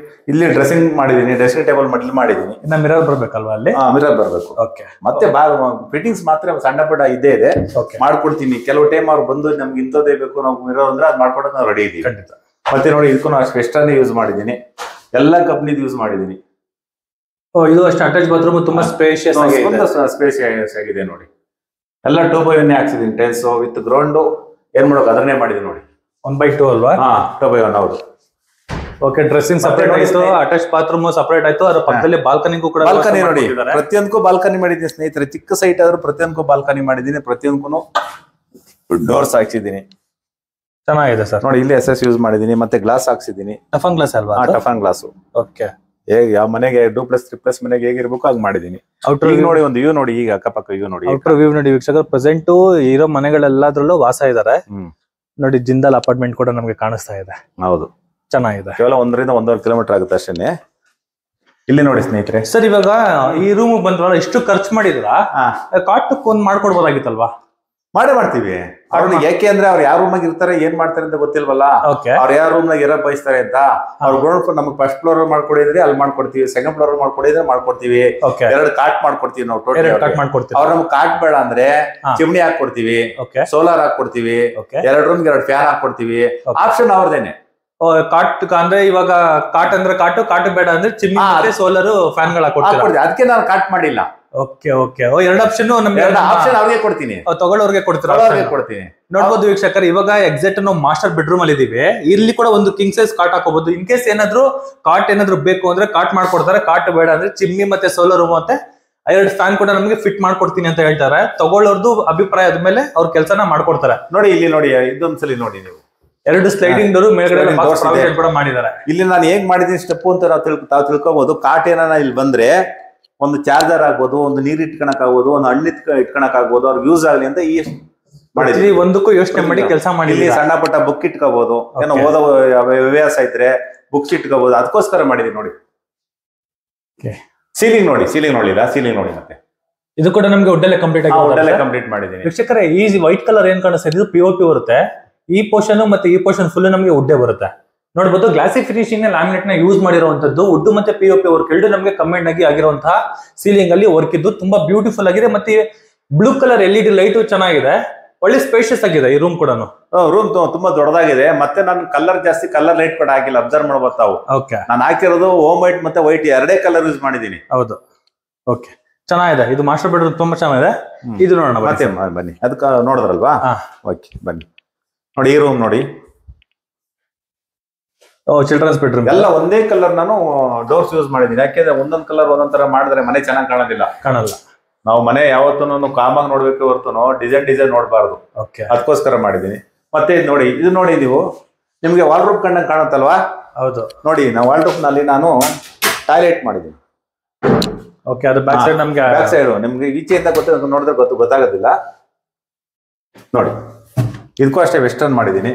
ಇಲ್ಲಿ ಡ್ರೆಸ್ಸಿಂಗ್ ಮಾಡಿದೀನಿ, ಡ್ರೆಸ್ಸಿಂಗ್ ಟೇಬಲ್ ಮಾಡಿದೀನಿ. ಇನ್ನ ಮಿರರ್ ಬರ್ಬೇಕಲ್ವಾ ಅಲ್ಲಿ? ಮಿರರ್ ಬರ್ಬೇಕು. ಓಕೆ, ಮತ್ತೆ ಫಿಟ್ಟಿಂಗ್ಸ್ ಮಾತ್ರ ಸಣ್ಣ ಪುಟ್ಟ ಇದ್ದೇ ಇದೆ, ಮಾಡ್ಕೊಡ್ತೀನಿ. ಕೆಲವು ಟೈಮ್ ಅವ್ರು ಬಂದು ನಮ್ಗೆ ಇಂಥದ್ದೇ ಬೇಕು ನಾವು ಮಿರರ್ ಅಂದ್ರೆ ಅದ್ ಮಾಡ್ಕೊಡೋದು ನಾವು ರೆಡಿ ಇದೀವಿ. ಖಂಡಿತ. ಮತ್ತೆ ನೋಡಿ, ಇದಕ್ಕೂ ಅಷ್ಟು ವೆಸ್ಟರ್ನ್ ಯೂಸ್ ಮಾಡಿದೀನಿ, ಎಲ್ಲ ಕಂಪ್ನಿದು ಯೂಸ್ ಮಾಡಿದೀನಿ. ಇದು ಅಷ್ಟು ಅಟ್ಯಾಚ್ ಬಾತ್ರೂಮ್ ತುಂಬಾ ಸ್ಪೇಷಿಯಸ್ ಆಗಿದೆ ನೋಡಿ. ಎಲ್ಲ 2x1 ಹಾಕ್ಸಿದೀನಿ. ಟೈಲ್ಸ್ ವಿತ್ ಗ್ರೌಂಡ್ ಏನ್ ಮಾಡೋಕೆ ಅದನ್ನೇ ಮಾಡಿದೀನಿ ನೋಡಿ. 1/2 ಅಲ್ವಾ? 2x1 ಹೌದು. ಓಕೆ, ಡ್ರೆಸ್ಸಿಂಗ್ ಸಪರೇಟ್ ಆಯ್ತು, ಅಟ್ಯಾಚ್ ಬಾತ್ರೂಮ್ ಸಪರೇಟ್ ಆಯ್ತು. ಅದ್ರ ಪಕ್ಕದಲ್ಲಿ ಬಾಲ್ಕನಿಗೂ ಕೂಡ ಬಾಲ್ಕನಿ ನೋಡಿ. ಪ್ರತಿಯೊಂದಕ್ಕೂ ಬಾಲ್ಕನಿ ಮಾಡಿದೀನಿ ಸ್ನೇಹಿತರೆ. ಚಿಕ್ಕ ಸೈಟ್ ಆದ್ರೂ ಪ್ರತಿಯೊಂದಕ್ಕೂ ಬಾಲ್ಕನಿ ಮಾಡಿದೀನಿ. ಪ್ರತಿಯೊಂದಕ್ಕೂ ಡೋರ್ಸ್ ಹಾಕ್ಸಿದೀನಿ. ಚೆನ್ನಾಗಿದೆ ಸರ್ ನೋಡಿ. ಇಲ್ಲಿ SS ಯೂಸ್ ಮಾಡಿದೀನಿ. ಮತ್ತೆ ಗ್ಲಾಸ್ ಹಾಕ್ಸಿದೀನಿ. ಟಫನ್ ಗ್ಲಾಸ್ ಅಲ್ವಾ? Toughen glass. ಓಕೆ, ಹೇಗೆ ಯಾವ ಮನೆಗೆ 2+, 3+ ಮನೆಗೆ ಹೇಗಿರ್ಬೇಕು ಹಾಗೆ ಮಾಡಿದೀನಿ. ಔಟರ್ ನೋಡಿ, ಒಂದು ವ್ಯೂ ನೋಡಿ, ಈಗ ಅಕ್ಕಪಕ್ಕ ವ್ಯೂ ನೋಡಿ. ಔಟರ್ ವ್ಯೂ ನೋಡಿ ವೀಕ್ಷಕರು. ಪ್ರೆಸೆಂಟ್ ಇರೋ ಮನೆಗಳೆಲ್ಲದ್ರಲ್ಲೂ ವಾಸ ಇದಾರೆ ನೋಡಿ. ಜಿಂದಾಲ್ ಅಪಾರ್ಟ್ಮೆಂಟ್ ಕೂಡ ನಮ್ಗೆ ಕಾಣಿಸ್ತಾ ಇದೆ. ಹೌದು, ಚೆನ್ನಾಗಿದೆ. ಕೇವಲ 1 ರಿಂದ 1.5 ಕಿಲೋಮೀಟರ್ ಆಗುತ್ತೆ ಅಷ್ಟೇನೆ. ಇಲ್ಲಿ ನೋಡಿ ಸ್ನೇಹಿತರೆ. ಸರ್, ಇವಾಗ ಈ ರೂಮ್ ಬಂದ್ರಲ್ಲ, ಇಷ್ಟು ಖರ್ಚು ಮಾಡಿದ್ರ ಕಾಟಕ್ಕೆ ಒಂದ್ ಮಾಡ್ಕೊಡ್ಬೋದಾಗಿತ್ತಲ್ವಾ? ಮಾಡ್ತೀವಿ. ಅವ್ರಿಗೆ ಯಾಕೆ ಅಂದ್ರೆ ಅವ್ರು ಯಾವ ರೂಮ್ ಆಗಿ ಇರ್ತಾರೆ, ಏನ್ ಮಾಡ್ತಾರೆ ಅಂತ ಗೊತ್ತಿಲ್ವಲ್ಲ. ಅವ್ರು ಯಾವ ರೂಮ್ ನಾಗ ಇರೋ ಬಯಸ್ತಾರೆ ಅಂತ. ಅವ್ರು ಗ್ರೌಂಡ್ ಫ್ಲೋರ್ ನಮ್ಗೆ ಫಸ್ಟ್ ಫ್ಲೋರ್ ಮಾಡ್ಕೊಡಿದ್ರೆ ಅಲ್ಲಿ ಮಾಡ್ಕೊಡ್ತೀವಿ, ಸೆಕೆಂಡ್ ಫ್ಲೋರ್ ಮಾಡ್ಕೊಡಿದ್ರೆ ಮಾಡ್ಕೊಡ್ತೀವಿ. 2 ಕಾಟ್ ಮಾಡ್ಕೊಡ್ತೀವಿ ನಾವು. ಟೋಟಲ್ ಅವ್ರು ನಮ್ಗೆ ಕಾಟ್ ಬೇಡ ಅಂದ್ರೆ ಚಿಮ್ನಿ ಹಾಕೊಡ್ತೀವಿ, ಸೋಲಾರ್ ಹಾಕೊಡ್ತೀವಿ, 2 ರೂಮ್ಗೆ 2 ಫ್ಯಾನ್ ಹಾಕೊಡ್ತೀವಿ. ಆಪ್ಷನ್ ಅವ್ರದೇನೆ. ಕಾಟ್ ಅಂದ್ರೆ ಇವಾಗ ಕಾಟ್ ಅಂದ್ರೆ ಕಾಟು ಬೇಡ ಅಂದ್ರೆ ಚಿಮ್ನಿ, ಸೋಲಾರ್, ಫ್ಯಾನ್ ಗಳು ಹಾಕೊಡ್ತೀವಿ. ಅದಕ್ಕೆ ನಾನು ಕಾಟ್ ಮಾಡಿಲ್ಲ. ಓಕೆ, 2 ಆಪ್ಷನ್ ನಮ್ಗೆ ಆಪ್ಷನ್ ಅವ್ರಿಗೆ ಕೊಡ್ತೀನಿ, ತಗೊಳ್ಳೋರ್ಗೆ ಕೊಡ್ತೀನಿ. ನೋಡ್ಬೋದು ವೀಕ್ಷಕರು, ಇವಾಗ ಎಕ್ಸಾಕ್ಟ್ ನಾವು ಮಾಸ್ಟರ್ ಬೆಡ್ರೂಮ್ ಅಲ್ಲಿ ಇದೀವಿ. ಇಲ್ಲಿ ಕೂಡ ಒಂದು ಕಿಂಗ್ ಸೈಜ್ ಕಾಟ್ ಹಾಕೋಬಹುದು. ಇನ್ ಕೇಸ್ ಏನಾದ್ರು ಕಾಟ್ ಬೇಕು ಅಂದ್ರೆ ಕಾಟ್ ಮಾಡ್ಕೊಡ್ತಾರೆ. ಕಾಟ್ ಬೇಡ ಅಂದ್ರೆ ಚಿಮ್ನಿ ಮತ್ತೆ ಸೋಲಾರ್ ಮತ್ತೆ 2 ಫ್ಯಾನ್ ಕೂಡ ನಮಗೆ ಫಿಟ್ ಮಾಡ್ಕೊಡ್ತೀನಿ ಅಂತ ಹೇಳ್ತಾರೆ. ತಗೊಳ್ಳೋರ್ದು ಅಭಿಪ್ರಾಯ ಆದ್ಮೇಲೆ ಅವ್ರ ಕೆಲಸನ ಮಾಡ್ಕೊಡ್ತಾರೆ. ನೋಡಿ, ಇಲ್ಲಿ ನೋಡಿ, ಇದೊಂದ್ಸಲಿ ನೋಡಿ ನೀವು. 2 ಸ್ಲೈಡಿಂಗ್ ಡೋರ್ ಮೇಲ್ಗಡೆ ಕೂಡ ಮಾಡಿದ್ದಾರೆ. ಇಲ್ಲಿ ನಾನು ಹೇಗ್ ಮಾಡಿದೀನಿ ಸ್ಟೆಪ್ ಅಂತ ತಾವು ತಿಳ್ಕೊಬಹುದು. ಕಾಟ್ ಏನಾನ ಇಲ್ಲಿ ಬಂದ್ರೆ ಒಂದು ಚಾರ್ಜರ್ ಆಗ್ಬೋದು, ಒಂದು ನೀರ್ ಇಟ್ಕೊಳಕ್ ಆಗ್ಬೋದು, ಒಂದು ಹಣ್ಣು ಇಟ್ಕೊಳಕ್ ಆಗ್ಬೋದು, ಅವ್ರಿಗೆ ಯೂಸ್ ಆಗ್ಲಿ ಅಂತ ಈ ಮಾಡಿದ್ವಿ. ಒಂದಕ್ಕೂ ಯೋಚನೆ ಮಾಡಿ ಕೆಲಸ ಮಾಡಿ. ಇಲ್ಲಿ ಸಣ್ಣ ಪುಟ್ಟ ಬುಕ್ ಇಟ್ಕೋಬಹುದು, ಏನೋ ಓದೋ ಹವ್ಯಾಸ ಇದ್ರೆ ಬುಕ್ಸ್ ಇಟ್ಕೋಬಹುದು. ಅದಕ್ಕೋಸ್ಕರ ಮಾಡಿದೀನಿ ನೋಡಿ. ಸೀಲಿಂಗ್ ನೋಡಿ, ಸೀಲಿಂಗ್ ನೋಡಿ. ಮತ್ತೆ ಇದು ಕೂಡ ನಮ್ಗೆ ಒಡ್ಡಲ್ಲೇ ಕಂಪ್ಲೀಟ್ ಮಾಡಿದೀನಿ. ವೀಕ್ಷಕರೇ, ಈ ವೈಟ್ ಕಲರ್ ಏನ್ ಕಾಣಿಸ್ತಾ ಇದು POP ಬರುತ್ತೆ. ಈ ಪೋರ್ಷನ್ ಮತ್ತೆ ಈ ಪೋರ್ಷನ್ ಫುಲ್ ನಮಗೆ ಉಡ್ಡೇ ಬರುತ್ತೆ. ನೋಡಬಹುದು, ಗ್ಲಾಸಿ ಫಿನಿಶಿಂಗ್ ಲ್ಯಾಮಿನೇಟ್ ನ ಯೂಸ್ ಮಾಡಿರುವಂತದ್ದು. ವುಡ್ ಮತ್ತೆ POP ವರ್ಕ್ ಎರಡು ನಮಗೆ ಕಮೆಂಟ್ ಆಗಿ ಆಗಿರುವಂತಹ ಸೀಲಿಂಗ್ ಅಲ್ಲಿ ವರ್ಕ್ ಇದ್ದು ತುಂಬಾ ಬ್ಯೂಟಿಫುಲ್ ಆಗಿದೆ. ಮತ್ತೆ ಬ್ಲೂ ಕಲರ್ LED ಲೈಟ್ ಚೆನ್ನಾಗಿದೆ. ಒಳ್ಳೆ ಸ್ಪೇಷಿಯಸ್ ಆಗಿದೆ ಈ ರೂಮ್ ಕೂಡ. ರೂಮ್ ತುಂಬಾ ದೊಡ್ಡದಾಗಿದೆ. ಮತ್ತೆ ನಾನು ಕಲರ್ ಲೈಟ್ ಕೂಡ ಹಾಕಿಲ್ಲ, ಅಬ್ಸರ್ವ್ ಮಾಡಬಹುದು ತಾವು. ನಾನು ಹಾಕಿರೋದು ಹೋಮ್ ವೈಟ್ ಮತ್ತೆ ವೈಟ್ 2 ಕಲರ್ ಯೂಸ್ ಮಾಡಿದೀನಿ. ಹೌದು, ಓಕೆ, ಚೆನ್ನಾಗಿದೆ. ಇದು ಮಾಸ್ಟರ್ ಬೆಡ್ರೂಮ್ ತುಂಬಾ ಚೆನ್ನಾಗಿದೆ. ಇದು ನೋಡೋಣ ಮತ್ತೆ ಬನ್ನಿ. ಅದಕ್ಕೆ ನೋಡಿದ್ರಲ್ವಾ? ಓಕೆ, ಬನ್ನಿ ನೋಡಿ. ಈ ರೂಮ್ ನೋಡಿ, ಚಿಲ್ಡ್ರನ್ಸ್ ಬೆಡ್ರೂಮ್ ಎಲ್ಲ ಒಂದೇ ಕಲರ್ ನಾನು ಡೋರ್ಸ್ ಯೂಸ್ ಮಾಡಿದೀನಿ. ಯಾಕೆಂದ್ರೆ ಒಂದೊಂದ್ ಕಲರ್ ಒಂದೊಂದ್ ತರ ಮಾಡಿದ್ರೆ ಮನೆ ಚೆನ್ನಾಗಿ ಕಾಣಲ್ಲ. ನಾವು ಮನೆ ಯಾವತ್ತೂ ಕಾಮಾಗಿ ನೋಡ್ಬೇಕು ಹೊರತು ಡಿಸೈನ್ ನೋಡಬಾರ್ದು. ಅದಕ್ಕೋಸ್ಕರ ಮಾಡಿದೀನಿ. ಮತ್ತೆ ಇದು ನೋಡಿ ನೀವು, ನಿಮ್ಗೆ ವಾಲ್ರೂಪ್ ಕಂಡಂಗೆ ಕಾಣುತ್ತಲ್ವಾ? ಹೌದು ನೋಡಿ, ನಾವು ವಾಲ್ರೂಪ್ ನಲ್ಲಿ ನಾನು ಟಾಯ್ಲೆಟ್ ಮಾಡಿದೀನಿ. ಅದು ಬ್ಯಾಕ್ ಸೈಡ್ ನಮ್ಗೆ ಬ್ಯಾಕ್ ಸೈಡ್ ನಿಮ್ಗೆ ಈಚೆಯಿಂದ ನೋಡಿದ್ರೆ ಗೊತ್ತಾಗೋದಿಲ್ಲ. ನೋಡಿ, ಇದಕ್ಕೂ ಅಷ್ಟೇ ವೆಸ್ಟರ್ನ್ ಮಾಡಿದೀನಿ.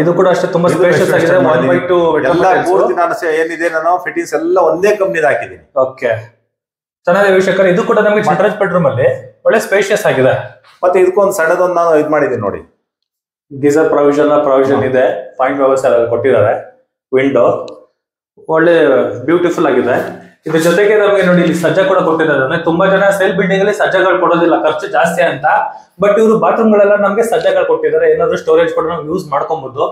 ಇದು ಕೂಡ ಅಷ್ಟೇ ತುಂಬಾ ಸ್ಪೇಷಿಯಸ್ ಆಗಿದೆ. 1/2 ಎಲ್ಲ ಪೂರ್ತಿ ನಾನು ಏನಿದೆ ನಾನು ಫಿಟ್ಟಿಂಗ್ಸ್ ಎಲ್ಲ ಒಂದೇ ಕಂಪ್ನಿದ ಹಾಕಿದೀನಿ. ಚೆನ್ನಾಗಿದೆ ವೀಕ್ಷಕರೇ. ಇದು ಕೂಡ ನಮಗೆ ಚಿಲ್ಡ್ರನ್ಸ್ ಬೆಡ್ರೂಮ್ ಅಲ್ಲಿ ಒಳ್ಳೆ ಸ್ಪೇಷಿಯಸ್ ಆಗಿದೆ. ಮತ್ತೆ ಇದಕ್ಕೊಂದು ಸಣ್ಣದೊಂದು ನಾನು ಇದು ಮಾಡಿದೀನಿ ನೋಡಿ. ಗೀಸರ್ ಪ್ರಾವಿಷನ್ ಇದೆ. ಪಾಯಿಂಟ್ ವ್ಯವಸ್ಥೆ ಎಲ್ಲ ಕೊಟ್ಟಿದ್ದಾರೆ. ವಿಂಡೋ ಒಳ್ಳೆ ಬ್ಯೂಟಿಫುಲ್ ಆಗಿದೆ. ಇದ್ರ ಜೊತೆಗೆ ನಮಗೆ ನೋಡಿ ಇಲ್ಲಿ ಸಜ್ಜಾ ಕೂಡ ಕೊಟ್ಟಿದ್ದಾರೆ. ಅಂದ್ರೆ ತುಂಬಾ ಜನ ಸೇಲ್ ಬಿಲ್ಡಿಂಗ್ ಅಲ್ಲಿ ಸಜ್ಜಾಗಳು ಕೊಡೋದಿಲ್ಲ, ಖರ್ಚು ಜಾಸ್ತಿ ಅಂತ. ಬಟ್ ಇವರು ಬಾತ್ರೂಮ್ ಗಳೆಲ್ಲ ನಮಗೆ ಸಜ್ಜಾಗಳು ಕೊಟ್ಟಿದ್ದಾರೆ. ಏನಾದ್ರು ಸ್ಟೋರೇಜ್ ಕೂಡ ನಾವು ಯೂಸ್ ಮಾಡ್ಕೊಬಹುದು.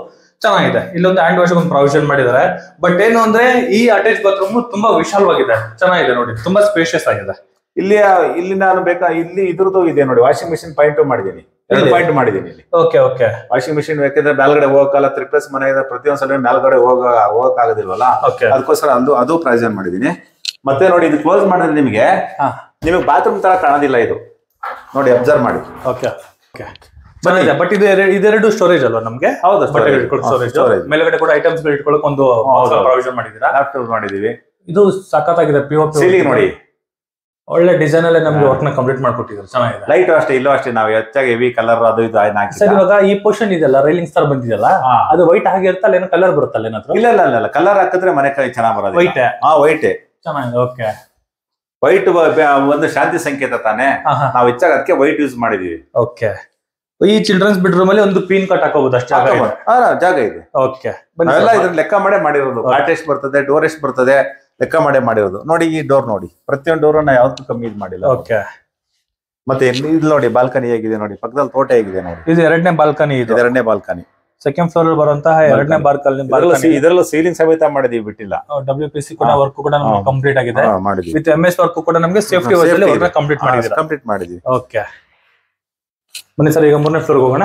ಚೆನ್ನಾಗಿದೆ. ಇಲ್ಲೊಂದು ಹ್ಯಾಂಡ್ ವಾಶ್ ಒಂದು ಪ್ರಾವಿಷನ್ ಮಾಡಿದ್ದಾರೆ. ಬಟ್ ಏನು ಅಂದ್ರೆ ಈ ಅಟ್ಯಾಚ್ ಬಾತ್ರೂಮ್ ತುಂಬಾ ವಿಶಾಲವಾಗಿದೆ, ಚೆನ್ನಾಗಿದೆ ನೋಡಿ, ತುಂಬಾ ಸ್ಪೇಷಿಯಸ್ ಆಗಿದೆ. ಇಲ್ಲಿ ನಾನು ಇಲ್ಲಿ ಇದ್ರದ್ದು ಇದೆ ನೋಡಿ, ವಾಷಿಂಗ್ ಮಿಷಿನ್ ಪಾಯಿಂಟ್ ಮಾಡಿದೀನಿ. 2 ಪಾಯಿಂಟ್ ಮಾಡಿದೀನಿ ಇಲ್ಲಿ. ವಾಷಿಂಗ್ ಮಿಷಿನ್ ಬೇಕಿದ್ರೆ ಮೇಲ್ಗಡೆ ಹೋಗಕ್ಕಲ್ಲ, ತ್ರಿಪ್ಲಸ್ ಮನೆ ಇದೆ, ಪ್ರತಿಯೊಂದ್ಸಲ ಮೇಲ್ಗಡೆ ಹೋಗಕ್ ಆಗೋದಿಲ್ವಲ್ಲ, ಅದಕ್ಕೋಸ್ಕರ ಅದು ಪ್ರಾವಿಷನ್ ಮಾಡಿದೀನಿ. ಮತ್ತೆ ನೋಡಿ, ಇದು ಕ್ಲೋಸ್ ಮಾಡಿದ್ರೆ ನಿಮಗೆ ಬಾತ್ರೂಮ್ ತರ ಕಾಣೋದಿಲ್ಲ. ಇದು ನೋಡಿ, ಅಬ್ಸರ್ವ್ ಮಾಡಿ. ಬಟ್ ಇದೆರಡು ಸ್ಟೋರೇಜ್ ಅಲ್ವಾ ನಮ್ಗೆ? ಹೌದು, ಸ್ಟೋರೇಜ್. ಮೇಲ್ಗಡೆ ಕೂಡ ಐಟಮ್ಸ್ ಇಟ್ಕೊಳ್ಳೋಕೆ ಒಂದು ಪ್ರಾವಿಷನ್ ಮಾಡಿದೀರಾ. ಲ್ಯಾಪ್ಟಾಪ್ ಮಾಡಿದೀವಿ. ಇದು ಸಖತ್ತಾಗಿದೆ. ಸೀಲಿಂಗ್ ನೋಡಿ, ಒಳ್ಳೆ ಡಿಸೈನ್ ಅಲ್ಲೇ ನಮ್ಗೆ ವರ್ಕ್ ನ ಕಂಪ್ಲೀಟ್ ಮಾಡ್ಕೊಟ್ಟಿದ್ದಾರೆ. ಚೆನ್ನಾಗಿದೆ. ಲೈಟ್ ಅಷ್ಟೇ, ಇಲ್ಲೂ ಅಷ್ಟೇ ನಾವು ಹೆಚ್ಚಾಗಿ ಹೆವಿ ಕಲರ್ ಅದು ಇದು ಸರ್. ಇವಾಗ ಈ ಪೋರ್ಷನ್ ಇದೆಲ್ಲ ರೈಲಿಂಗ್ಸ್ ತರ ಬಂದಿದೆಯಲ್ಲ, ಅದು ವೈಟ್ ಆಗಿರುತ್ತಲ್ಲ, ಏನೋ ಕಲರ್ ಬರುತ್ತಲ್ಲ ಏನಾದ್ರು? ಇಲ್ಲ, ಕಲರ್ ಹಾಕಿದ್ರೆ ಮನೆ ಚೆನ್ನಾಗಿ ಬರೋದು. ವೈಟ್ ಚೆನ್ನಾಗಿದೆ. ವೈಟ್ ಒಂದು ಶಾಂತಿ ಸಂಕೇತ ತಾನೆ. ನಾವು ಹೆಚ್ಚಾಗಿ ಅದಕ್ಕೆ ವೈಟ್ ಯೂಸ್ ಮಾಡಿದೀವಿ. ಈ ಚಿಲ್ಡ್ರನ್ಸ್ ಬೆಡ್ರೂಮ್ ಅಲ್ಲಿ ಒಂದು ಪೀನ್ ಕಟ್ ಹಾಕೋಬಹುದು ಅಷ್ಟೇ, ಜಾಗ ಇದೆ. ನಾವೆಲ್ಲ ಇದ್ರ ಲೆಕ್ಕ ಮಾಡೇ ಮಾಡಿರೋದು. ಕಾಟ್ ಎಷ್ಟು ಬರ್ತದೆ, ಡೋರ್ ಎಷ್ಟು ಬರ್ತದೆ ಲೆಕ್ಕ ಮಾಡೇ ಮಾಡಿರೋದು. ನೋಡಿ, ಈ ಡೋರ್ ನೋಡಿ, ಪ್ರತಿಯೊಂದು ಡೋರ್ ಯಾವ್ದು ಕಮ್ಮಿ ಇದು ಮಾಡಿಲ್ಲ. ಮತ್ತೆ ಇಲ್ಲಿ ನೋಡಿ, ಬಾಲ್ಕನಿ ಹೇಗಿದೆ ನೋಡಿ, ಪಕ್ಕದಲ್ಲಿ ತೋಟ ಹೇಗಿದೆ ನೋಡಿ. ಇದು ಎರಡನೇ ಬಾಲ್ಕನಿ. ಇದು ಎರಡನೇ ಬಾಲ್ಕನಿ, ಸೆಕೆಂಡ್ ಫ್ಲೋರ್ ಬರುವಂತಹ ಎರಡನೇ ಬಾಲ್ಕನಿ. ಇದರಲ್ಲೂ ಸೀಲಿಂಗ್ ಸಮೇತ ಮಾಡಿದೀವಿ, ಬಿಟ್ಟಿಲ್ಲ. WPC ಕೂಡ ವರ್ಕ್ ಕೂಡ ಕಂಪ್ಲೀಟ್ ಆಗಿದೆ. ವಿತ್ MS ವರ್ಕ್ ಕೂಡ ನಮಗೆ ಸೇಫ್ಟಿ ವರ್ಕ್ ಕಂಪ್ಲೀಟ್ ಮಾಡಿದ್ವಿ. ಬನ್ನಿ ಸರ್, ಈಗ 3ನೇ ಫ್ಲೋರ್ ಹೋಗೋಣ.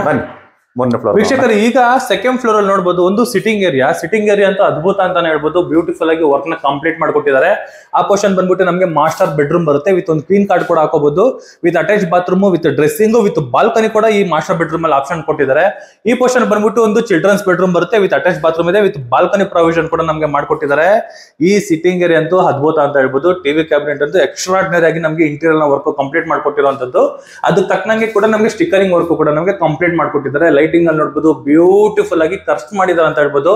ವೀಕ್ಷಕರು, ಈಗ ಸೆಕೆಂಡ್ ಫ್ಲೋರ್ ಅಲ್ಲಿ ನೋಡಬಹುದು ಒಂದು ಸಿಟ್ಟಿಂಗ್ ಏರಿಯಾ ಅಂತ ಅದ್ಭುತ ಅಂತಾನೆ ಹೇಳ್ಬೋದು. ಬ್ಯೂಟಿಫುಲ್ ಆಗಿ ವರ್ಕ್ ನ ಕಂಪ್ಲೀಟ್ ಮಾಡ್ಕೊಟ್ಟಿದ್ದಾರೆ. ಆ ಪೋರ್ಷನ್ ಬಂದ್ಬಿಟ್ಟು ನಮಗೆ ಮಾಸ್ಟರ್ ಬೆಡ್ರೂಮ್ ಬರುತ್ತೆ. ವಿತ್ ಒಂದು ಕ್ವೀನ್ ಕಾರ್ಡ್ ಕೂಡ ಹಾಕೋಬಹುದು. With attach bathroom, with dressing, with balcony ಕೂಡ ಈ ಮಾಸ್ಟರ್ ಬೆಡ್ರೂಮ್ ಅಲ್ಲಿ ಆಪ್ಷನ್ ಕೊಟ್ಟಿದ್ದಾರೆ. ಈ ಪೋರ್ಷನ್ ಬಂದ್ಬಿಟ್ಟು ಒಂದು ಚಿಲ್ಡ್ರನ್ಸ್ ಬೆಡ್ರೂಮ್ ಬರುತ್ತೆ. ವಿತ್ ಅಟ್ಯಾಚ್ ಬಾತ್ರೂಮ್ ಇದೆ, ವಿತ್ ಬಾಲ್ಕನಿ ಪ್ರಾವಿಷನ್ ಕೂಡ ನಮಗೆ ಮಾಡ್ಕೊಟ್ಟಿದ್ದಾರೆ. ಈ ಸಿಟ್ಟಿಂಗ್ ಏರಿಯಾ ಅಂತೂ ಅದ್ಭುತ ಅಂತ ಹೇಳ್ಬೋದು. ಟಿವಿ ಕ್ಯಾಬಿನೆಟ್ ಅಂತೂ ಎಕ್ಸ್ಟ್ರಾರ್ಡಿನರಿ ಆಗಿ ನಮಗೆ ಇಂಟೀರಿಯರ್ ನ ವರ್ಕ್ ಕಂಪ್ಲೀಟ್ ಮಾಡ್ಕೊಟ್ಟಿರುವಂತದ್ದು. ಅದಕ್ಕೆ ತಕ್ಕನಂಗೆ ಕೂಡ ನಮಗೆ ಸ್ಟಿಕರಿಂಗ್ ವರ್ಕ್ ಕೂಡ ನಮಗೆ ಕಂಪ್ಲೀಟ್ ಮಾಡ್ಕೊಟ್ಟಿದ್ದಾರೆ. ಲೈಟಿಂಗ್ ಅಲ್ಲಿ ನೋಡಬಹುದು, ಬ್ಯೂಟಿಫುಲ್ ಆಗಿ ಖರ್ಚು ಮಾಡಿದ್ದಾರೆ ಅಂತ ಹೇಳ್ಬೋದು.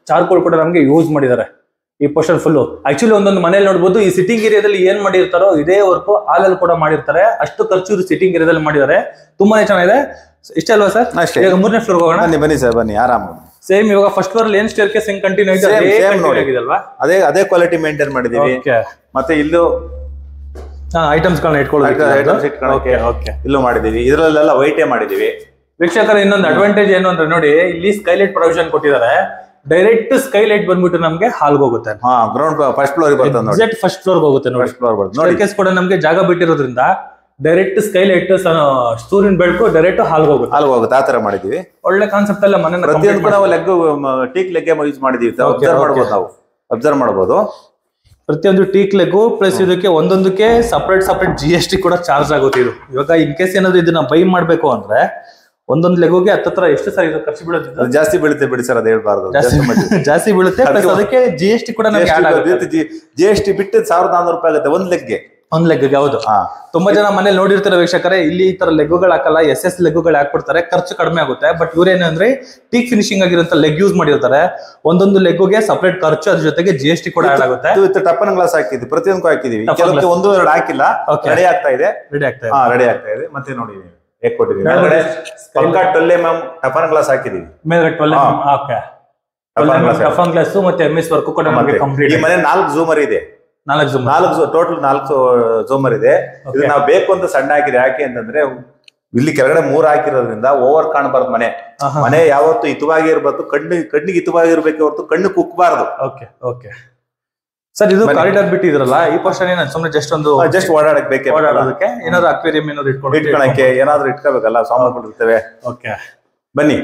ಚಾರ್ಕೋಲ್ ಕೂಡ ನಮಗೆ ಯೂಸ್ ಮಾಡಿದ್ದಾರೆ. ಈ ಪೋರ್ಷನ್ ಫುಲ್ ಆಕ್ಚುಲಿ ಒಂದೊಂದು ಮನೇಲಿ ನೋಡಬಹುದು, ಈ ಸಿಟ್ಟಿಂಗ್ ಏರಿಯಾದಲ್ಲಿ ಏನ್ ಮಾಡಿರ್ತಾರೋ ಇದೇ ವರ್ಕ್ ಹಾಲಲ್ಲಿ ಕೂಡ ಮಾಡಿರ್ತಾರೆ. ಅಷ್ಟು ಖರ್ಚು ಇವರು ಸಿಟ್ಟಿಂಗ್ ಏರಿಯಾದಲ್ಲಿ ಮಾಡಿದ್ದಾರೆ. ತುಂಬಾನೇ ಚೆನ್ನಾಗಿದೆ. ಇಷ್ಟ ಅಲ್ವಾ ಸರ್? ಈಗ 3ನೇ ಫ್ಲೋರ್ ಹೋಗೋಣ. ಬನ್ನಿ ಸರ್, ಬನ್ನಿ ಆರಾಮ. ಸೇಮ್ ಇವಾಗ ಫಸ್ಟ್ ಫ್ಲೋರ್ ಏನ್ ಸ್ಟೇರ್ ಕೇಸ್ ಹೆಂಗ್ ಕಂಟಿನ್ಯೂ ಆಗಿದೆಲ್ವಾ, ಅದೇ ಕ್ವಾಲಿಟಿ ಮೇಂಟೈನ್ ಮಾಡಿದೀವಿ. ಮತ್ತೆ ಇಲ್ಲೂ ಐಟಮ್ಸ್ ಗಳನ್ನ ಇಟ್ಕೊಳ್ಳೋಕೆ ಇಲ್ಲೂ ಮಾಡಿದೀವಿ. ಇದ್ರಲ್ಲೆಲ್ಲ ವೈಟೇ ಮಾಡಿದೀವಿ. ವೀಕ್ಷಕರ, ಇನ್ನೊಂದು ಅಡ್ವಾಂಟೇಜ್ ಏನು ಅಂದ್ರೆ ನೋಡಿ, ಇಲ್ಲಿ ಸ್ಕೈಲೈಟ್ ಪ್ರೊವಿಷನ್ ಕೊಟ್ಟಿದ್ದಾರೆ. ಡೈರೆಕ್ಟ್ ಸ್ಕೈಲೈಟ್ ಬಂದ್ಬಿಟ್ಟು ನಮಗೆ ಹಾಲ್ಗೆ ಹೋಗುತ್ತೆ. ಗ್ರೌಂಡ್ ಫಸ್ಟ್ ಫ್ಲೋರ್ ಬರುತ್ತೆ. ಫಸ್ಟ್ ಫ್ಲೋರ್ ಹೋಗುತ್ತೆ ನೋಡಿ. ಕೇಸ್ ಕೂಡ ನಮಗೆ ಜಾಗ ಬಿಟ್ಟಿರೋದ್ರಿಂದ ಡೈರೆಕ್ಟ್ ಸ್ಕೈಲೈಟ್ ಸೂರ್ಯನ ಬೆಳಕು ಡೈರೆಕ್ಟ್ ಹಾಲ್ಗೆ ಹೋಗುತ್ತೆ. ಆ ತರ ಮಾಡಿದೀವಿ. ಒಳ್ಳೆ ಕಾನ್ಸೆಪ್ಟ್ ಎಲ್ಲ ಮನೆ ಟೀಕ್ ಲೆಗ್ ಯೂಸ್ ಮಾಡಿದೀವಿ. ಅಬ್ಸರ್ವ್ ಮಾಡಬಹುದು. ಪ್ರತಿಯೊಂದು ಟೀಕ್ ಲೆಗ್ ಪ್ಲಸ್ ಇದಕ್ಕೆ ಒಂದೊಂದಕ್ಕೆ ಸಪರೇಟ್ GST ಕೂಡ ಚಾರ್ಜ್ ಆಗುತ್ತೆ. ಇದು ಇವಾಗ ಇನ್ ಕೇಸ್ ಏನಾದ್ರು ಇದನ್ನ ಬೈ ಮಾಡ್ಬೇಕು ಅಂದ್ರೆ ಒಂದೊಂದು ಲೆಗೋಗೆ ಹತ್ರ ಎಷ್ಟು ಸರ್ ಇದು ಖರ್ಚು ಬೀಳುತ್ತೆ? ಜಾಸ್ತಿ ಬೀಳುತ್ತೆ ಬಿಡಿ ಸರ್, ಅದು ಹೇಳ್ಬಾರ್ದು. ಜಾಸ್ತಿ ಬೀಳುತ್ತೆ. ಅದಕ್ಕೆ GST ಕೂಡ GST ಬಿಟ್ಟು 1400 ರೂಪಾಯಿ ಆಗುತ್ತೆ ಒಂದ್ ಲೆಗ್ಗೆ. ಹೌದು. ತುಂಬಾ ಜನ ಮನೇಲಿ ನೋಡಿರ್ತಾರೆ ವೀಕ್ಷಕರೇ, ಇಲ್ಲಿ ಈ ತರ ಲೆಗ್ಗಳು ಹಾಕಲ್ಲ, SS ಲೆಗ್ಗಳು ಹಾಕ್ಬಿಡ್ತಾರೆ, ಖರ್ಚು ಕಡಿಮೆ ಆಗುತ್ತೆ. ಬಟ್ ಇವ್ರೇನಂದ್ರೆ ಟೀಕ್ ಫಿನಿಶಿಂಗ್ ಆಗಿರುವಂತ ಲೆಗ್ ಯೂಸ್ ಮಾಡಿರ್ತಾರೆ. ಒಂದೊಂದು ಲೆಗ್ಗೆ ಸಪರೇಟ್ ಖರ್ಚು, ಅದ್ರ ಜೊತೆಗೆ GST ಕೂಡ ಆಡ್ ಆಗುತ್ತೆ. ಟಪ್ಪನ್ ಗ್ಲಾಸ್ ಹಾಕಿದ್ವಿ, ಪ್ರತಿಯೊಂದು ಹಾಕಿದೀವಿ. ಕೆಲವೊಂದು 1-2 ಹಾಕಿಲ್ಲ. ರೆಡಿ ಆಗ್ತಾ ಇದೆ. ಮತ್ತೆ ನೋಡಿ ಹೇಗೆ ಕೊಟ್ಟಿದ್ದೀವಿ. ಟಫನ್ ಗ್ಲಾಸ್ ಹಾಕಿದೀವಿ. ಟಫನ್ ಗ್ಲಾಸ್ ಮತ್ತೆ MS ವರ್ಕ್ ಕೂಡ ಕಂಪ್ಲೀಟ್. ಈ ಮನೆ 4 ಝೂಮರ್ ಇದೆ. 4 ಝೂಮರ್ ಇದೆ. ಇದು ನಾವು ಬೇಕು ಅಂತ ಸಣ್ಣ ಹಾಕಿದೆ. ಯಾಕೆ ಅಂತಂದ್ರೆ ಇಲ್ಲಿ ಕೆಳಗಡೆ 3 ಹಾಕಿರೋದ್ರಿಂದ ಓವರ್ ಕಾಣಬಾರ್ದು. ಮನೆ ಯಾವತ್ತು ಹಿತವಾಗಿ ಇರ್ಬೇಕು, ಕಣ್ಣಿಗೆ ಹಿತವಾಗಿ ಇರ್ಬೇಕು ಹೊರತು ಕಣ್ಣು ಕುಕ್ಕಬಾರ್ದು. ಸರ್, ಇದು ಕಾರಿಡಾರ್ ಬಿಟ್ಟಿದ್ರಲ್ಲ, ಈ ಪೋರ್ಷನ್ ಏನ ಸುಮ್ಮನೆ ಜಸ್ಟ್ ಓಡಾಡಕ್ ಬೇಕೇ, ಓಡಾಡೋದಕ್ಕೆ ಏನಾದ್ರು ಅಕ್ವೇರಿಯಂ ಏನಾದ್ರು ಇಟ್ಕೊಳಕ್ಕೆ ಏನಾದ್ರು ಇಟ್ಕೋಬೇಕಲ್ಲ, ಸಾಮಾನುಗಳು ಇರ್ತವೆ. ಓಕೆ, ಬನ್ನಿ.